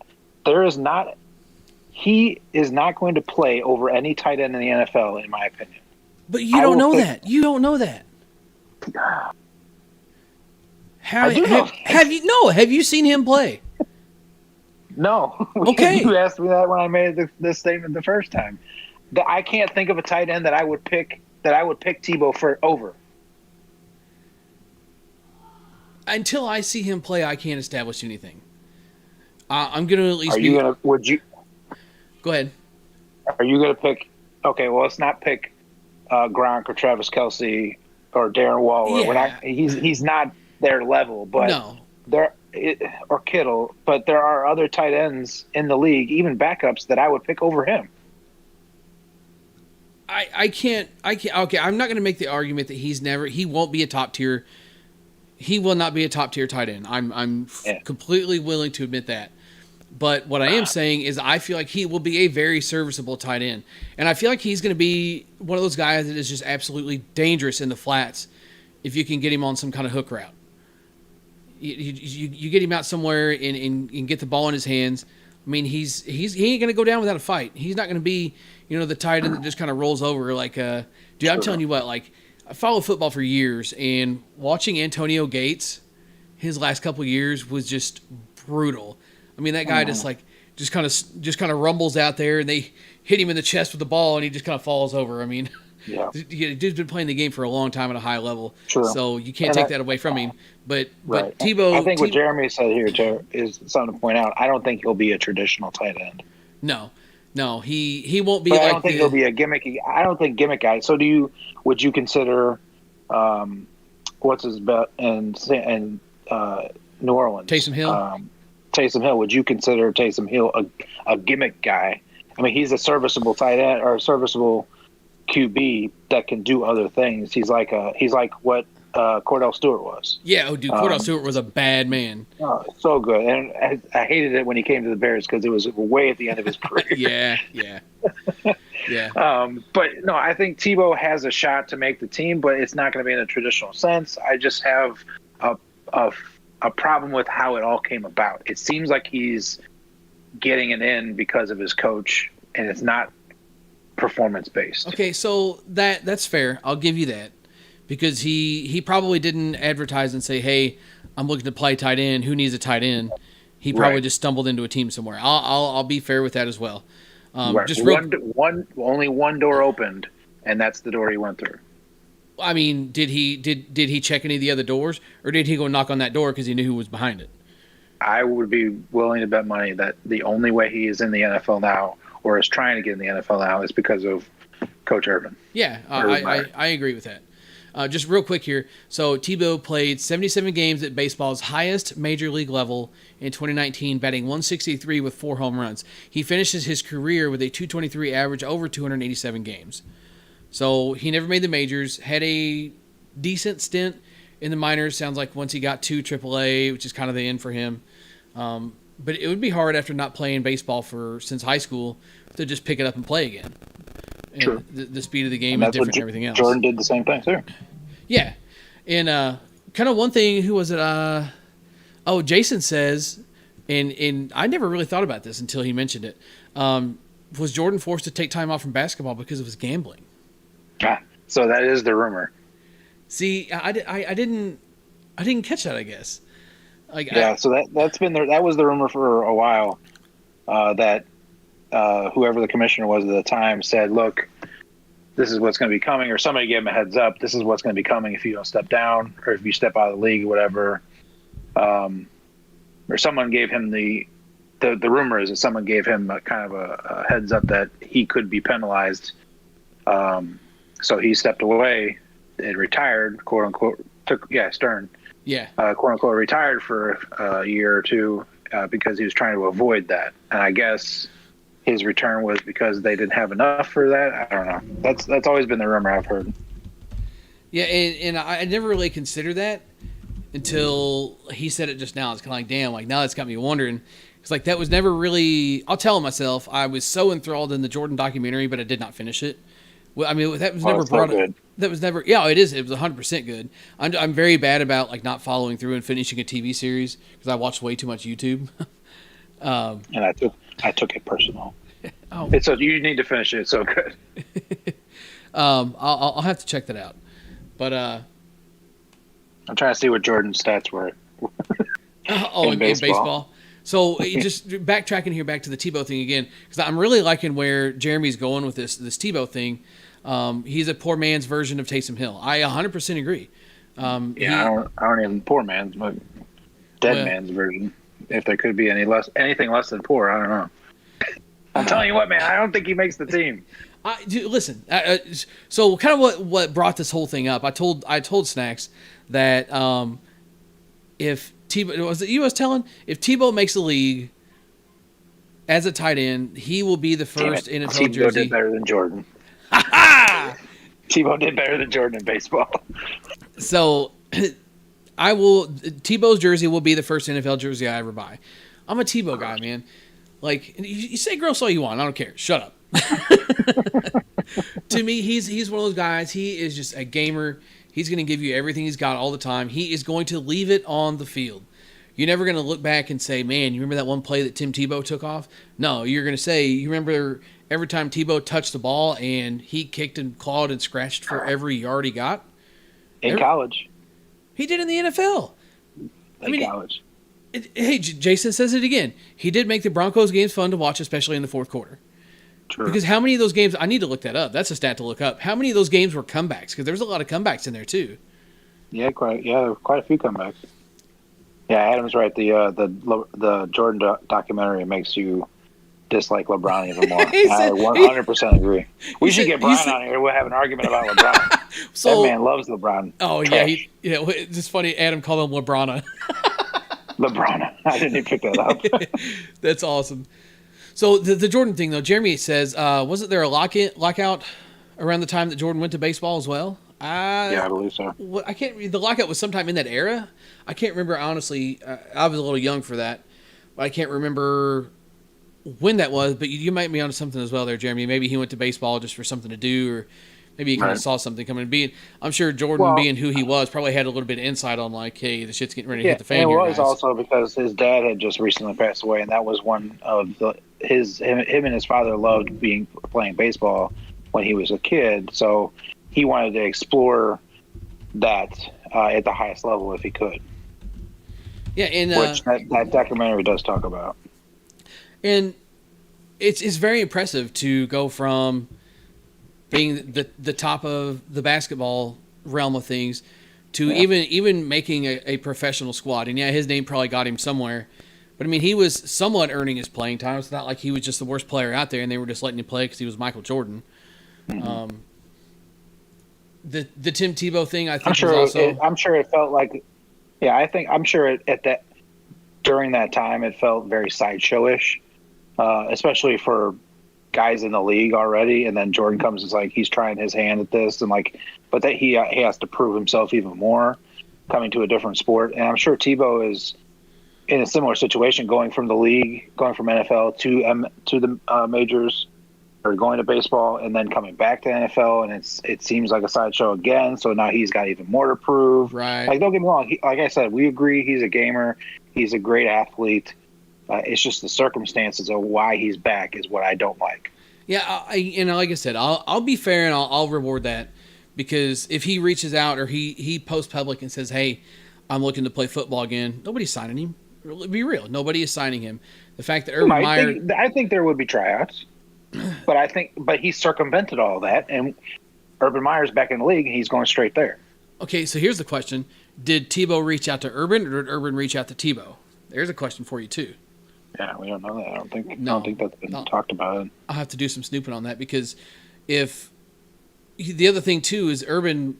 he is not going to play over any tight end in the NFL, in my opinion. But you don't know that. You don't know that. Have you seen him play? No. Okay. You asked me that when I made this statement the first time. I can't think of a tight end that I would pick Tebow for over. Until I see him play, I can't establish anything. I'm going to at least Go ahead. Are you going to pick... Okay, well, let's not pick Gronk or Travis Kelce or Darren Waller. Yeah. He's not their level, but no. Or Kittle, but there are other tight ends in the league, even backups, that I would pick over him. I can't. Okay, I'm not going to make the argument that he won't be a top tier. He will not be a top tier tight end. I'm completely willing to admit that. But what I am saying is I feel like he will be a very serviceable tight end. And I feel like he's going to be one of those guys that is just absolutely dangerous in the flats if you can get him on some kind of hook route. You get him out somewhere and get the ball in his hands. I mean, he ain't going to go down without a fight. He's not going to be, the tight end that just kind of rolls over like dude, I'm telling you what, like, I followed football for years, and watching Antonio Gates his last couple of years was just brutal. I mean, that guy just kind of rumbles out there, and they hit him in the chest with the ball, and he just kind of falls over. I mean, yeah, dude's been playing the game for a long time at a high level, True. So you can't take that away from him. But Tebow, I think what Jeremy said here is something to point out. I don't think he'll be a traditional tight end. No, he won't be. But I don't think he'll be a gimmicky. I don't think gimmick guy. So would you consider what's his bet in New Orleans? Taysom Hill. Taysom Hill. Would you consider Taysom Hill a gimmick guy? I mean, he's a serviceable tight end or a serviceable QB that can do other things. He's like what Cordell Stewart was. Yeah, Cordell Stewart was a bad man. Oh, so good, and I hated it when he came to the Bears because it was way at the end of his career. yeah. But no, I think Tebow has a shot to make the team, but it's not going to be in a traditional sense. I just have a problem with how it all came about. It seems like he's getting it in because of his coach, and it's not performance based. Okay, so that's fair. I'll give you that. Because he probably didn't advertise and say, "Hey, I'm looking to play tight end. Who needs a tight end?" He probably just stumbled into a team somewhere. I'll be fair with that as well. Just only one door opened, and that's the door he went through. I mean, did he check any of the other doors, or did he go knock on that door because he knew who was behind it? I would be willing to bet money that the only way he is in the NFL now, or is trying to get in the NFL now, is because of Coach Urban. Yeah, I agree with that. Just real quick here. So Tebow played 77 games at baseball's highest major league level in 2019, batting 163 with 4 home runs. He finishes his career with a 223 average over 287 games. So he never made the majors, had a decent stint in the minors. Sounds like once he got to AAA, which is kind of the end for him. But it would be hard after not playing baseball since high school to just pick it up and play again. And True. The speed of the game is different than everything else. Jordan did the same thing too. Yeah. And kind of one thing, who was it? Jason says, and I never really thought about this until he mentioned it, was Jordan forced to take time off from basketball because of his gambling? So that is the rumor. See, I didn't catch that, I guess. So that was the rumor for a while, that whoever the commissioner was at the time said, look, this is what's going to be coming, or somebody gave him a heads up. This is what's going to be coming if you don't step down, or if you step out of the league or whatever. Or someone gave him the rumor is that someone gave him a kind of a heads up that he could be penalized. So he stepped away and retired, quote unquote, Stern. Yeah. Quote unquote retired for a year or two because he was trying to avoid that. And I guess his return was because they didn't have enough for that. I don't know. That's always been the rumor I've heard. Yeah, and I never really considered that until he said it just now. It's kind of like, damn, like now that's got me wondering. It's like that was never really. I'll tell myself I was so enthralled in the Jordan documentary, but I did not finish it. Well, I mean that was never brought up. That was never. Yeah, it is. It was 100% good. I'm very bad about like not following through and finishing a TV series because I watch way too much YouTube. And I took it personal. Oh. It's so you need to finish it. It's so good. I'll have to check that out. But I'm trying to see what Jordan's stats were. in baseball. So just backtracking here back to the Tebow thing again, because I'm really liking where Jeremy's going with this Tebow thing. He's a poor man's version of Taysom Hill. I 100% agree. I don't even poor man's, but dead man's version. If there could be anything less than poor, I don't know. I'm telling you what, man, I don't think he makes the team. Listen, so kind of what brought this whole thing up. I told Snacks that if Tebow if Tebow makes the league as a tight end, he will be the first NFL Tebow jersey. Tebow did better than Jordan. Tebow did better than Jordan in baseball. So Tebow's jersey will be the first NFL jersey I ever buy. I'm a Tebow guy, man. Like, you say gross all you want. I don't care. Shut up. To me, he's one of those guys. He is just a gamer. He's going to give you everything he's got all the time. He is going to leave it on the field. You're never going to look back and say, man, you remember that one play that Tim Tebow took off? No, you're going to say, you remember every time Tebow touched the ball and he kicked and clawed and scratched for every yard he got? In college. He did in the NFL. College. Hey, Jason says it again. He did make the Broncos games fun to watch, especially in the fourth quarter. True. Because how many of those games, I need to look that up. That's a stat to look up. How many of those games were comebacks? Because there was a lot of comebacks in there too. Yeah, quite a few comebacks. Yeah, Adam's right. The Jordan documentary makes you dislike LeBron even more. I 100% agree. We should get Brian on here. We'll have an argument about LeBron. That man loves LeBron. Oh, Trash. yeah. It's just funny. Adam called him LeBron. LeBron. I didn't even pick that up. That's awesome. So the Jordan thing, though, Jeremy says, wasn't there a lockout around the time that Jordan went to baseball as well? Yeah, I believe so. I can't. The lockout was sometime in that era. I can't remember honestly. I was a little young for that, but I can't remember when that was. But you might be onto something as well there, Jeremy. Maybe he went to baseball just for something to do, or maybe he kind of saw something coming. I'm sure Jordan, being who he was, probably had a little bit of insight on like, hey, the shit's getting ready to hit the fan. And it was guys. also because his dad had just recently passed away, and that was one of him and his father loved playing baseball when he was a kid. So he wanted to explore that at the highest level if he could. Yeah, and which that documentary does talk about. And it's very impressive to go from being the top of the basketball realm of things to even making a professional squad. And yeah, his name probably got him somewhere. But I mean, he was somewhat earning his playing time. It's not like he was just the worst player out there and they were just letting him play because he was Michael Jordan. Mm-hmm. The Tim Tebow thing, I think, I'm sure it felt like, I'm sure at that during that time it felt very sideshowish, especially for guys in the league already. And then Jordan comes, is like he's trying his hand at this, and but that he has to prove himself even more coming to a different sport. And I'm sure Tebow is in a similar situation, going from the league, going from NFL to the majors, or going to baseball and then coming back to NFL, and it seems like a sideshow again. So now he's got even more to prove. Right. Like, don't get me wrong. Like I said, we agree he's a gamer. He's a great athlete. It's just the circumstances of why he's back is what I don't like. Yeah, like I said, I'll be fair and I'll reward that, because if he reaches out or he posts public and says, "Hey, I'm looking to play football again," nobody's signing him. Be real, nobody is signing him. The fact that Urban Meyer, I think there would be tryouts. But he circumvented all that, and Urban Meyer's back in the league, and he's going straight there. Okay, so here's the question: did Tebow reach out to Urban, or did Urban reach out to Tebow? There's a question for you too. Yeah, we don't know that. I don't think that's been talked about. I'll have to do some snooping on that, because if the other thing too is Urban,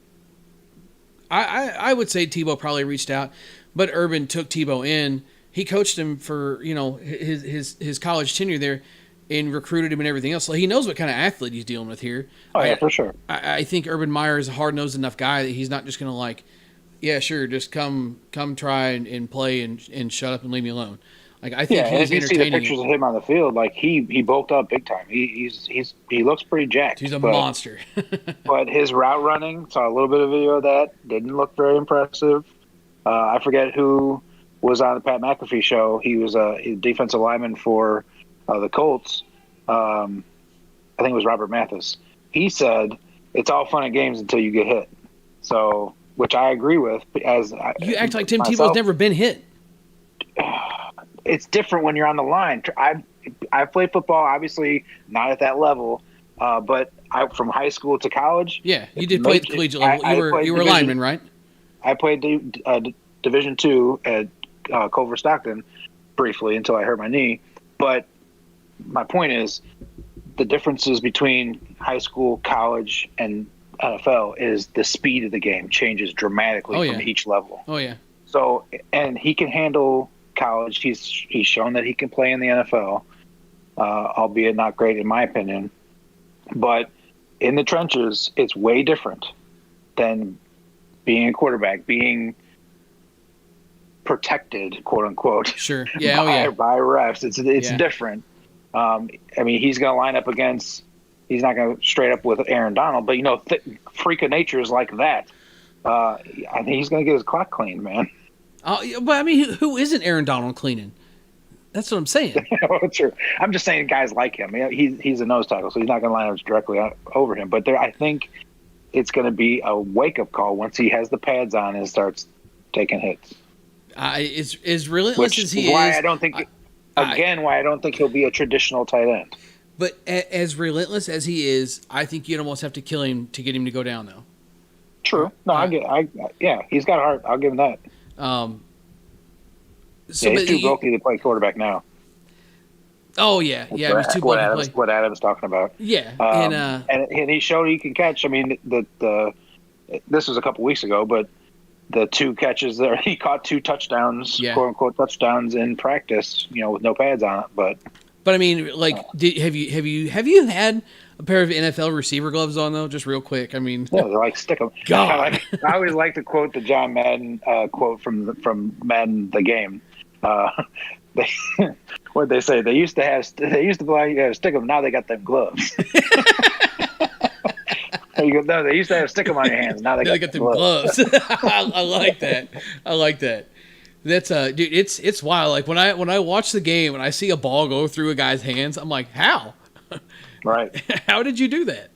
I would say Tebow probably reached out, but Urban took Tebow in. He coached him for his college tenure there, and recruited him and everything else. So he knows what kind of athlete he's dealing with here. Oh, yeah, for sure. I think Urban Meyer is a hard-nosed enough guy that he's not just going to just come try and play and shut up and leave me alone. Like I think and he's if you see the entertaining. pictures of him on the field, like he bulked up big time. He looks pretty jacked. He's a but, monster. but his route running, saw a little bit of video of that. Didn't look very impressive. I forget who was on the Pat McAfee show. He was a defensive lineman for the Colts. I think it was Robert Mathis. He said it's all fun and games until you get hit. So, which I agree with. You act like Tim Tebow's never been hit. It's different when you're on the line. I've played football, obviously not at that level, but from high school to college. Yeah, you did play at the collegiate level. You were a lineman, right? I played Division II at Culver Stockton briefly until I hurt my knee. But my point is, the differences between high school, college, and NFL is the speed of the game changes dramatically from each level. Oh yeah. So, and he can handle college. He's shown that he can play in the NFL, albeit not great in my opinion. But in the trenches, it's way different than being a quarterback, being protected, quote unquote. Sure. Yeah. By refs. It's different. I mean, he's going to line up against. He's not going to straight up with Aaron Donald, but freak of nature is like that. I think he's going to get his clock cleaned, man. But I mean, who isn't Aaron Donald cleaning? That's what I'm saying. True. I'm just saying guys like him. He's a nose tackle, so he's not going to line up directly over him. But I think it's going to be a wake-up call once he has the pads on and starts taking hits. As relentless as he is. I don't think. Why I don't think he'll be a traditional tight end. But as relentless as he is, I think you'd almost have to kill him to get him to go down, though. True. No, he's got a heart. I'll give him that. He's too bulky to play quarterback now. Oh yeah, it was too bulky to play. What Adam's talking about. Yeah, and he showed he can catch. I mean, this was a couple weeks ago, but the 2 catches there, he caught 2 touchdowns, quote unquote touchdowns in practice. With no pads on it, But I mean, like, have you had a pair of NFL receiver gloves on though? Just real quick. I mean, yeah, they're like stick 'em. God, I always like to quote the John Madden quote from Madden the game. What they say? They used to stick 'em. Now they got them gloves. No, they used to have stick 'em on your hands. Now they got them gloves. I like that. I like that. That's dude. It's wild. Like when I watch the game and I see a ball go through a guy's hands, I'm like, how? Right. How did you do that?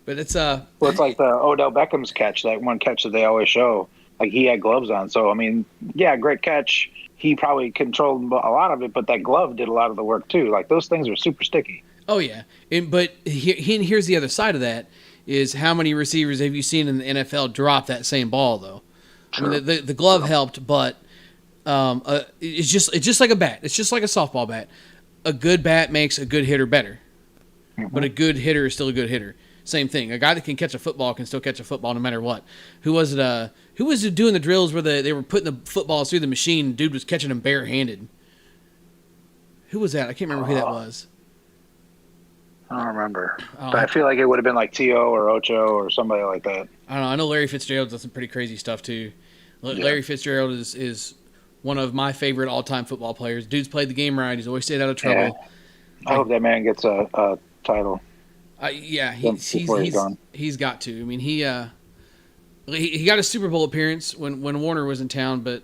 But it's Well, it's like the Odell Beckham's catch. That one catch that they always show. Like he had gloves on. So I mean, yeah, great catch. He probably controlled a lot of it, but that glove did a lot of the work too. Like those things are super sticky. Oh yeah, but here's the other side of that: is how many receivers have you seen in the NFL drop that same ball though? Sure. I mean, the glove helped, but it's just like a bat. It's just like a softball bat. A good bat makes a good hitter better, but a good hitter is still a good hitter. Same thing. A guy that can catch a football can still catch a football no matter what. Who was it? Who was it doing the drills where they were putting the footballs through the machine? Dude was catching them barehanded. Who was that? I can't remember who that was. I don't remember. But I feel like it would have been like T.O. or Ocho or somebody like that. I don't know. I know Larry Fitzgerald does some pretty crazy stuff too. Larry Fitzgerald is one of my favorite all-time football players. Dude's played the game right. He's always stayed out of trouble. Yeah. I hope that man gets a title. He's got to. I mean, he got a Super Bowl appearance when Warner was in town, but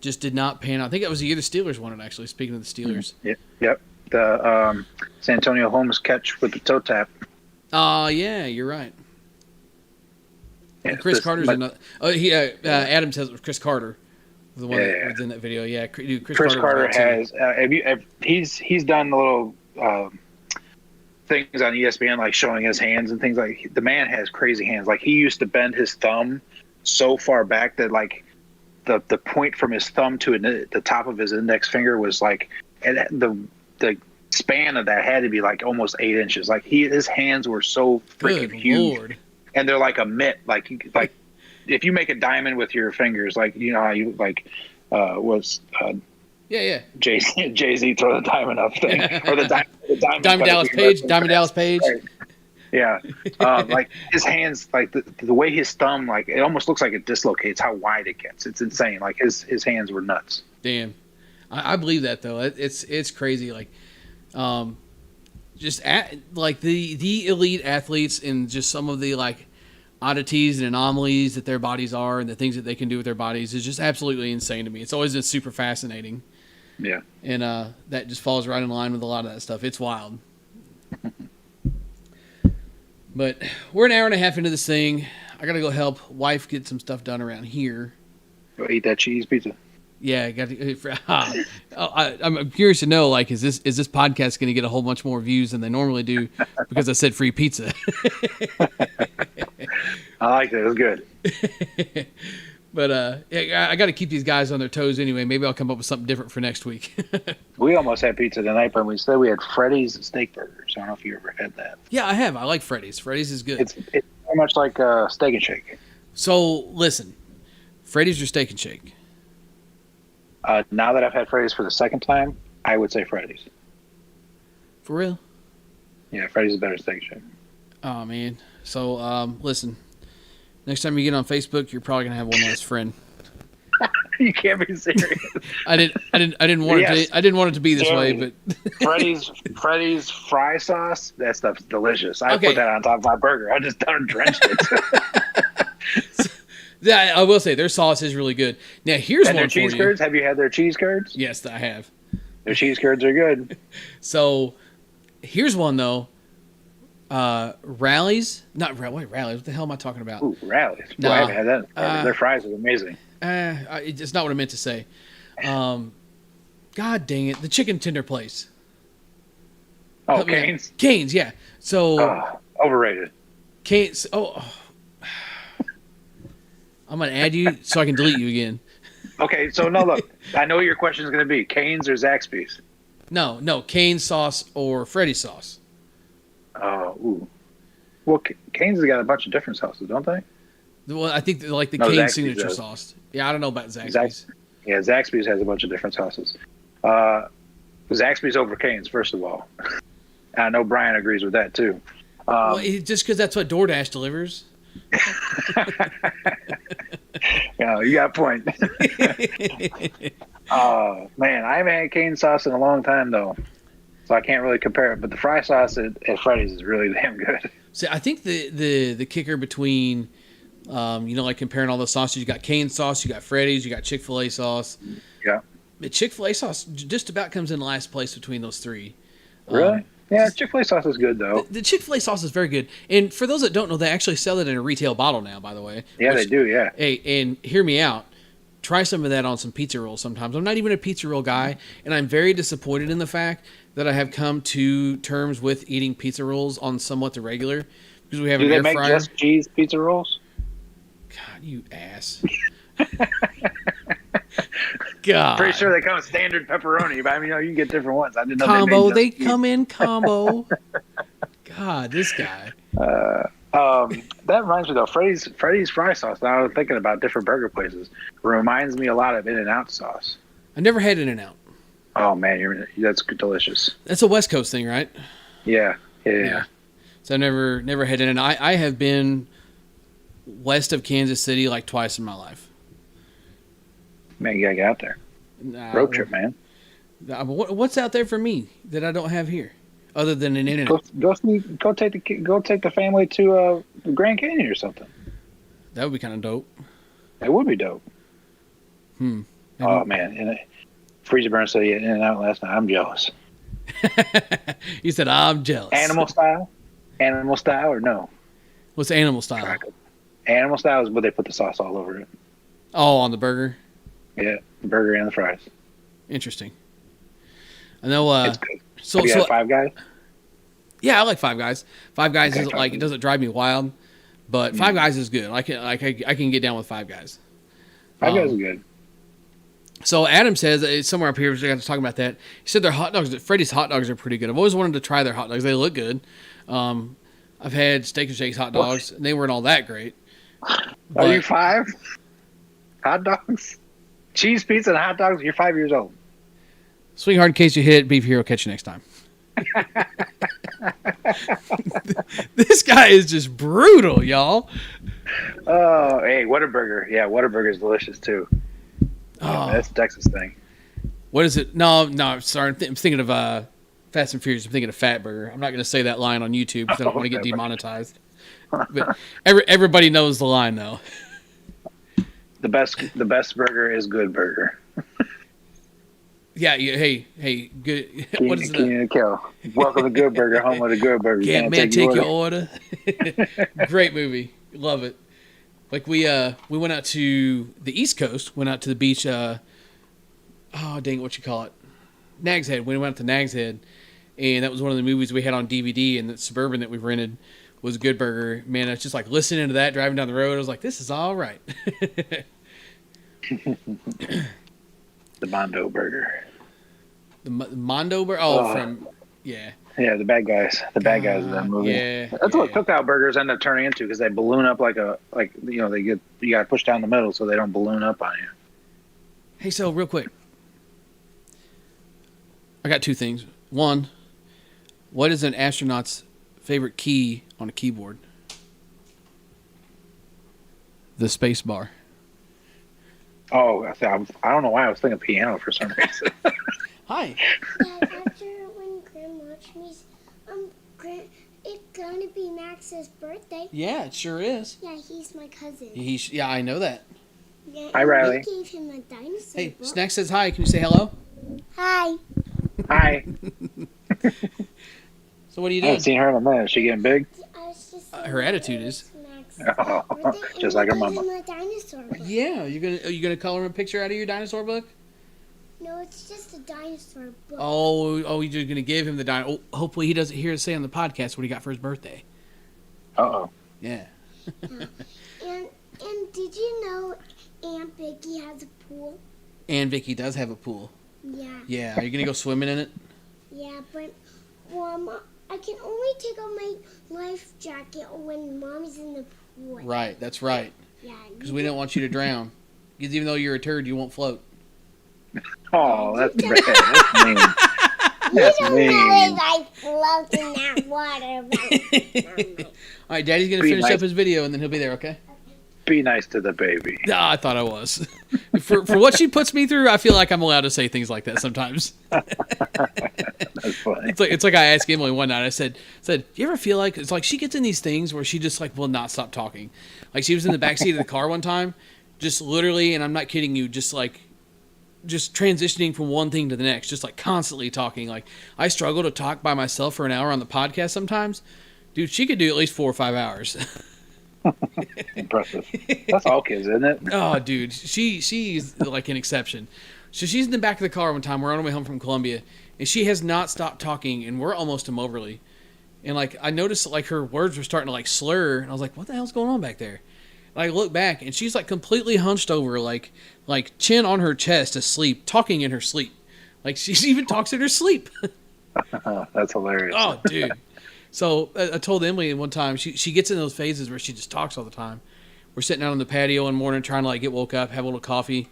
just did not pan out. I think that was the year the Steelers won it, actually, speaking of the Steelers. Yep. The San Antonio Holmes catch with the toe tap. Yeah, you're right. Yeah, Chris Carter's another. Adam says it was Chris Carter, the one that was in that video. Yeah, Chris Carter has. He's done the little things on ESPN, like showing his hands and things. Like the man has crazy hands. Like he used to bend his thumb so far back that like the point from his thumb to the top of his index finger was like, and the span of that had to be like almost 8 inches. Like his hands were so freaking huge. Lord. And they're like a mitt. Like if you make a diamond with your fingers, like you know how you like Jay-Z throw the diamond up thing or the diamond Dallas Page. Right. Yeah, like his hands, like the way his thumb, like it almost looks like it dislocates how wide it gets. It's insane. Like his hands were nuts. Damn. I believe that though. It's crazy. Like, like the elite athletes and just some of the like oddities and anomalies that their bodies are and the things that they can do with their bodies is just absolutely insane to me. It's always been super fascinating. Yeah. And that just falls right in line with a lot of that stuff. It's wild. But we're an hour and a half into this thing. I got to go help wife get some stuff done around here. Go eat that cheese pizza. Yeah, I got to. I'm curious to know, like, is this podcast going to get a whole bunch more views than they normally do because I said free pizza? I like that. It was good. But yeah, I got to keep these guys on their toes anyway. Maybe I'll come up with something different for next week. We almost had pizza tonight, but we said we had Freddy's steak burgers. I don't know if you ever had that. Yeah, I have. I like Freddy's. Freddy's is good. It's very much like Steak and Shake. So listen, Freddy's or Steak and Shake? Now that I've had Freddy's for the second time, I would say Freddy's. For real? Yeah, Freddy's is better than Steak and Shake. Oh man. So listen, next time you get on Facebook, you're probably gonna have one less friend. You can't be serious. I didn't want it. I didn't want it to be this way, but Freddy's fry sauce. That stuff's delicious. I Okay. put that on top of my burger. I just done drenched it. Yeah, I will say their sauce is really good. Now here's And one their for cheese you. curds. Have you had their cheese curds? Yes, I have. Their cheese curds are good. So here's one though. Rallies, not Rallies. What the hell am I talking about? Ooh, Rallies. Boy, No. I haven't had that. Their fries are amazing. It's not what I meant to say. God dang it, the chicken tender place. Oh, Help me out. Cane's. Cane's, yeah. So Overrated. Cane's. Oh, I'm gonna add you so I can delete you again. Okay, so no, look. I know what your question is going to be. Cane's or Zaxby's? No, Cane's sauce or Freddy's sauce. Oh, ooh. Well, Cane's has got a bunch of different sauces, don't they? Well, I think they're like the No, Cane's Zaxby's signature does. sauce. Yeah, I don't know about Zaxby's. Yeah, Zaxby's has a bunch of different sauces. Zaxby's over Cane's, first of all. I know Brian agrees with that, too. Well, just because that's what DoorDash delivers. Yeah, you got a point. Man, I haven't had cane sauce in a long time, though. So I can't really compare it. But the fry sauce at Freddy's is really damn good. See, I think the kicker between, like comparing all the sauces, you got Cane's sauce, you got Freddy's, you got Chick-fil-A sauce. Yeah. But Chick-fil-A sauce just about comes in last place between those three. Really? Yeah, Chick-fil-A sauce is good, though. The Chick-fil-A sauce is very good. And for those that don't know, they actually sell it in a retail bottle now, by the way. Yeah, they do, yeah. Hey, and hear me out. Try some of that on some pizza rolls sometimes. I'm not even a pizza roll guy, and I'm very disappointed in the fact that I have come to terms with eating pizza rolls on somewhat the regular because we have Do an they air make fryer. just cheese pizza rolls? God, you ass. God. Pretty sure they come with standard pepperoni, but I mean, you can get different ones. I didn't know Combo. they They come in combo. God, this guy. That reminds me though, Freddy's fry sauce. Now I'm thinking about different burger places. Reminds me a lot of In-N-Out sauce. I never had In-N-Out. Oh man, that's delicious. That's a West Coast thing, right? Yeah. So I never had In-N-Out. I have been west of Kansas City like twice in my life. Man, you gotta get out there. Road trip, man. What's out there for me that I don't have here, other than an In-N-Out? Go take the family to the Grand Canyon or something. That would be kind of dope. It would be dope. Maybe. Oh man, Freezer Burn said he had In-N-Out last night. I'm jealous. You said I'm jealous. Animal style or no? What's animal style? Animal style is where they put the sauce all over it. Oh, on the burger. Yeah, the burger and the fries. Interesting. I know. It's good. So Have you had Five Guys? Yeah, I like Five Guys. Five Guys Okay, isn't like it doesn't drive me wild, but Five Guys is good. I can get down with Five Guys. Five Guys is good. So Adam says it's somewhere up here. We got to talk about that. He said their hot dogs. Freddy's hot dogs are pretty good. I've always wanted to try their hot dogs. They look good. I've had Steak and Shake's hot dogs, and they weren't all that great. Are you 5? Hot dogs? Cheese pizza and hot dogs? You're 5 years old. Swing hard in case you hit. Beef Hero. Catch you next time. This guy is just brutal, y'all. Oh, hey, Whataburger. Yeah, Whataburger is delicious too. Oh. That's a Texas thing. What is it? No. Sorry, I'm thinking of Fast and Furious. I'm thinking of Fatburger. I'm not going to say that line on YouTube because I don't want to get demonetized. But everybody knows the line though. The best burger is good burger. Yeah. Hey. Good. What is it? Kill. Welcome to Good Burger, home of the Good Burger. Can't man take your order. Great movie. Love it. Like we went out to the East Coast. Went out to the beach. Oh dang it, what you call it? Nag's Head. We went out to Nag's Head, and that was one of the movies we had on DVD. And the Suburban that we rented was Good Burger. Man, I was just like listening to that driving down the road. I was like, this is all right. The Mondo Burger. The Mondo Burger? Oh, from, yeah. Yeah, the bad guys. The bad guys in that movie. Yeah. That's what cookout burgers end up turning into because they balloon up you got to push down the middle so they don't balloon up on you. Hey, so real quick. I got two things. One, what is an astronaut's favorite key on a keyboard? The space bar. Oh, I don't know why I was thinking piano for some reason. Hi. Dad, after when Graham watched me, it's gonna be Max's birthday. Yeah, it sure is. Yeah, he's my cousin. Yeah, I know that. Yeah, Hi, Riley. We gave him a dinosaur Hey, book. Snack says hi. Can you say hello? Hi. Hi. So what are you I haven't doing? seen her in a minute. She getting big? I was just Her attitude is. Oh, just like her mama. A dinosaur book. Yeah, are you gonna color him a picture out of your dinosaur book? No, it's just a dinosaur book. Oh, you're gonna give him the dino. Oh, hopefully he doesn't hear us say on the podcast what he got for his birthday. Uh-oh. Yeah. And did you know Aunt Vicky has a pool? And Vicky does have a pool. Yeah. Yeah. Are you gonna go swimming in it? Yeah, but I can only take off my life jacket when Mommy's in the pool. Right. That's right. Yeah. Because we don't want you to drown. Because even though you're a turd, you won't float. Oh, that's bad. That's mean. That's you don't mean. know if I float in that water. All right, Daddy's gonna finish up his video and then he'll be there. Okay. Be nice to the baby. I thought I was. For what she puts me through, I feel like I'm allowed to say things like that sometimes. That's funny. It's like I asked Emily one night. I said, do you ever feel like it's like she gets in these things where she just like will not stop talking? Like she was in the backseat of the car one time, just literally, and I'm not kidding you, just transitioning from one thing to the next, just like constantly talking. Like I struggle to talk by myself for an hour on the podcast sometimes. Dude, she could do at least 4 or 5 hours. Impressive. That's all kids, isn't it? Oh, dude, she's like an exception. So she's in the back of the car one time. We're on our way home from Columbia, and she has not stopped talking, and we're almost to Moberly. And like I noticed, like her words were starting to like slur, and I was like, "What the hell's going on back there?" And I look back, and she's like completely hunched over, like chin on her chest, asleep, talking in her sleep. Like she even talks in her sleep. That's hilarious. Oh, dude. So I told Emily one time, she gets in those phases where she just talks all the time. We're sitting out on the patio one morning trying to like get woke up, have a little coffee,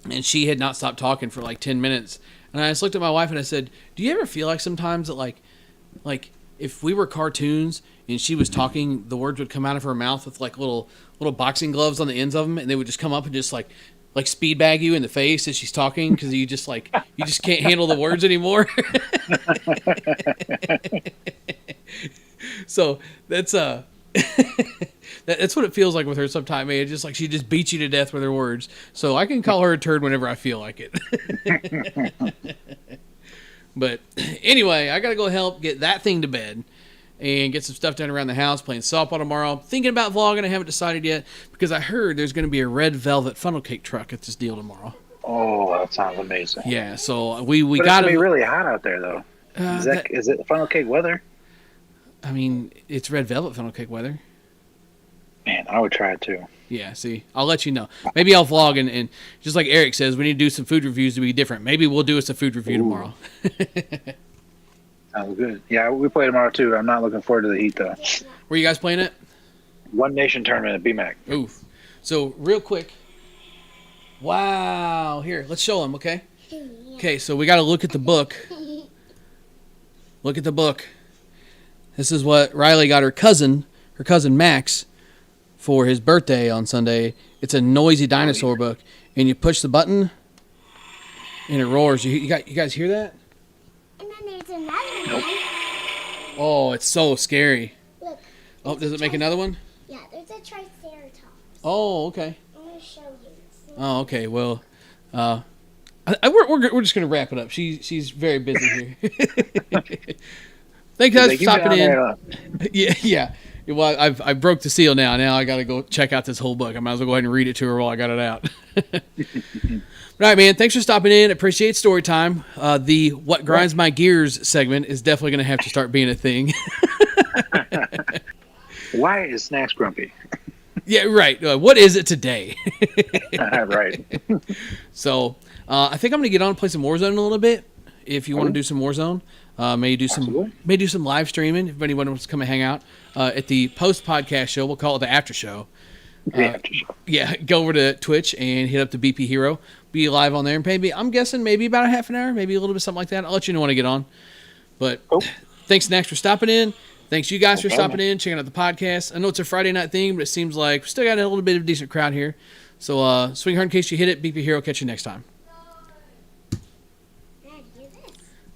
and she had not stopped talking for like 10 minutes. And I just looked at my wife and I said, do you ever feel like sometimes that like if we were cartoons and she was talking, the words would come out of her mouth with like little boxing gloves on the ends of them, and they would just come up and just like speed bag you in the face as she's talking because you just can't handle the words anymore. So that's that's what it feels like with her sometimes. Man, it's just like she just beats you to death with her words. So I can call her a turd whenever I feel like it. But anyway, I gotta go help get that thing to bed and get some stuff done around the house, playing softball tomorrow. Thinking about vlogging, I haven't decided yet because I heard there's going to be a red velvet funnel cake truck at this deal tomorrow. Oh, that sounds amazing. Yeah, so we But got it's to be really hot out there, though. Is it funnel cake weather? I mean, it's red velvet funnel cake weather. Man, I would try it too. Yeah, see, I'll let you know. Maybe I'll vlog and just like Eric says, we need to do some food reviews to be different. Maybe we'll do us a food review tomorrow. Sounds good. Yeah, we play tomorrow too. I'm not looking forward to the heat though. Where you guys playing it? One Nation tournament at BMAC. Oof. So real quick. Wow. Here, let's show them, okay? Okay, so we got to look at the book. Look at the book. This is what Riley got her cousin Max, for his birthday on Sunday. It's a noisy dinosaur book. And you push the button, and it roars. You guys hear that? And then there's another one. Oh, it's so scary. Look. Oh, does it make another one? Yeah, there's a triceratops. Oh, okay. I'm going to show you. See? Oh, okay. Well, we're just gonna wrap it up. She's very busy here. Thank you guys for stopping in. Yeah. Well, I broke the seal now. Now I got to go check out this whole book. I might as well go ahead and read it to her while I got it out. All right, man. Thanks for stopping in. Appreciate story time. The What Grinds My Gears segment is definitely going to have to start being a thing. Why is Snacks grumpy? Yeah, right. What is it today? Right. So I think I'm going to get on and play some Warzone in a little bit. If you want to do some Warzone, may do some live streaming. If anyone wants to come and hang out at the post podcast show, we'll call it the after show. Yeah, go over to Twitch and hit up the BP Hero. Be live on there and maybe I'm guessing maybe about a half an hour, maybe a little bit something like that. I'll let you know when I get on. But thanks, Nax, for stopping in. Thanks you guys for stopping in, checking out the podcast. I know it's a Friday night thing, but it seems like we still got a little bit of a decent crowd here. So swing hard in case you hit it. BP Hero, catch you next time.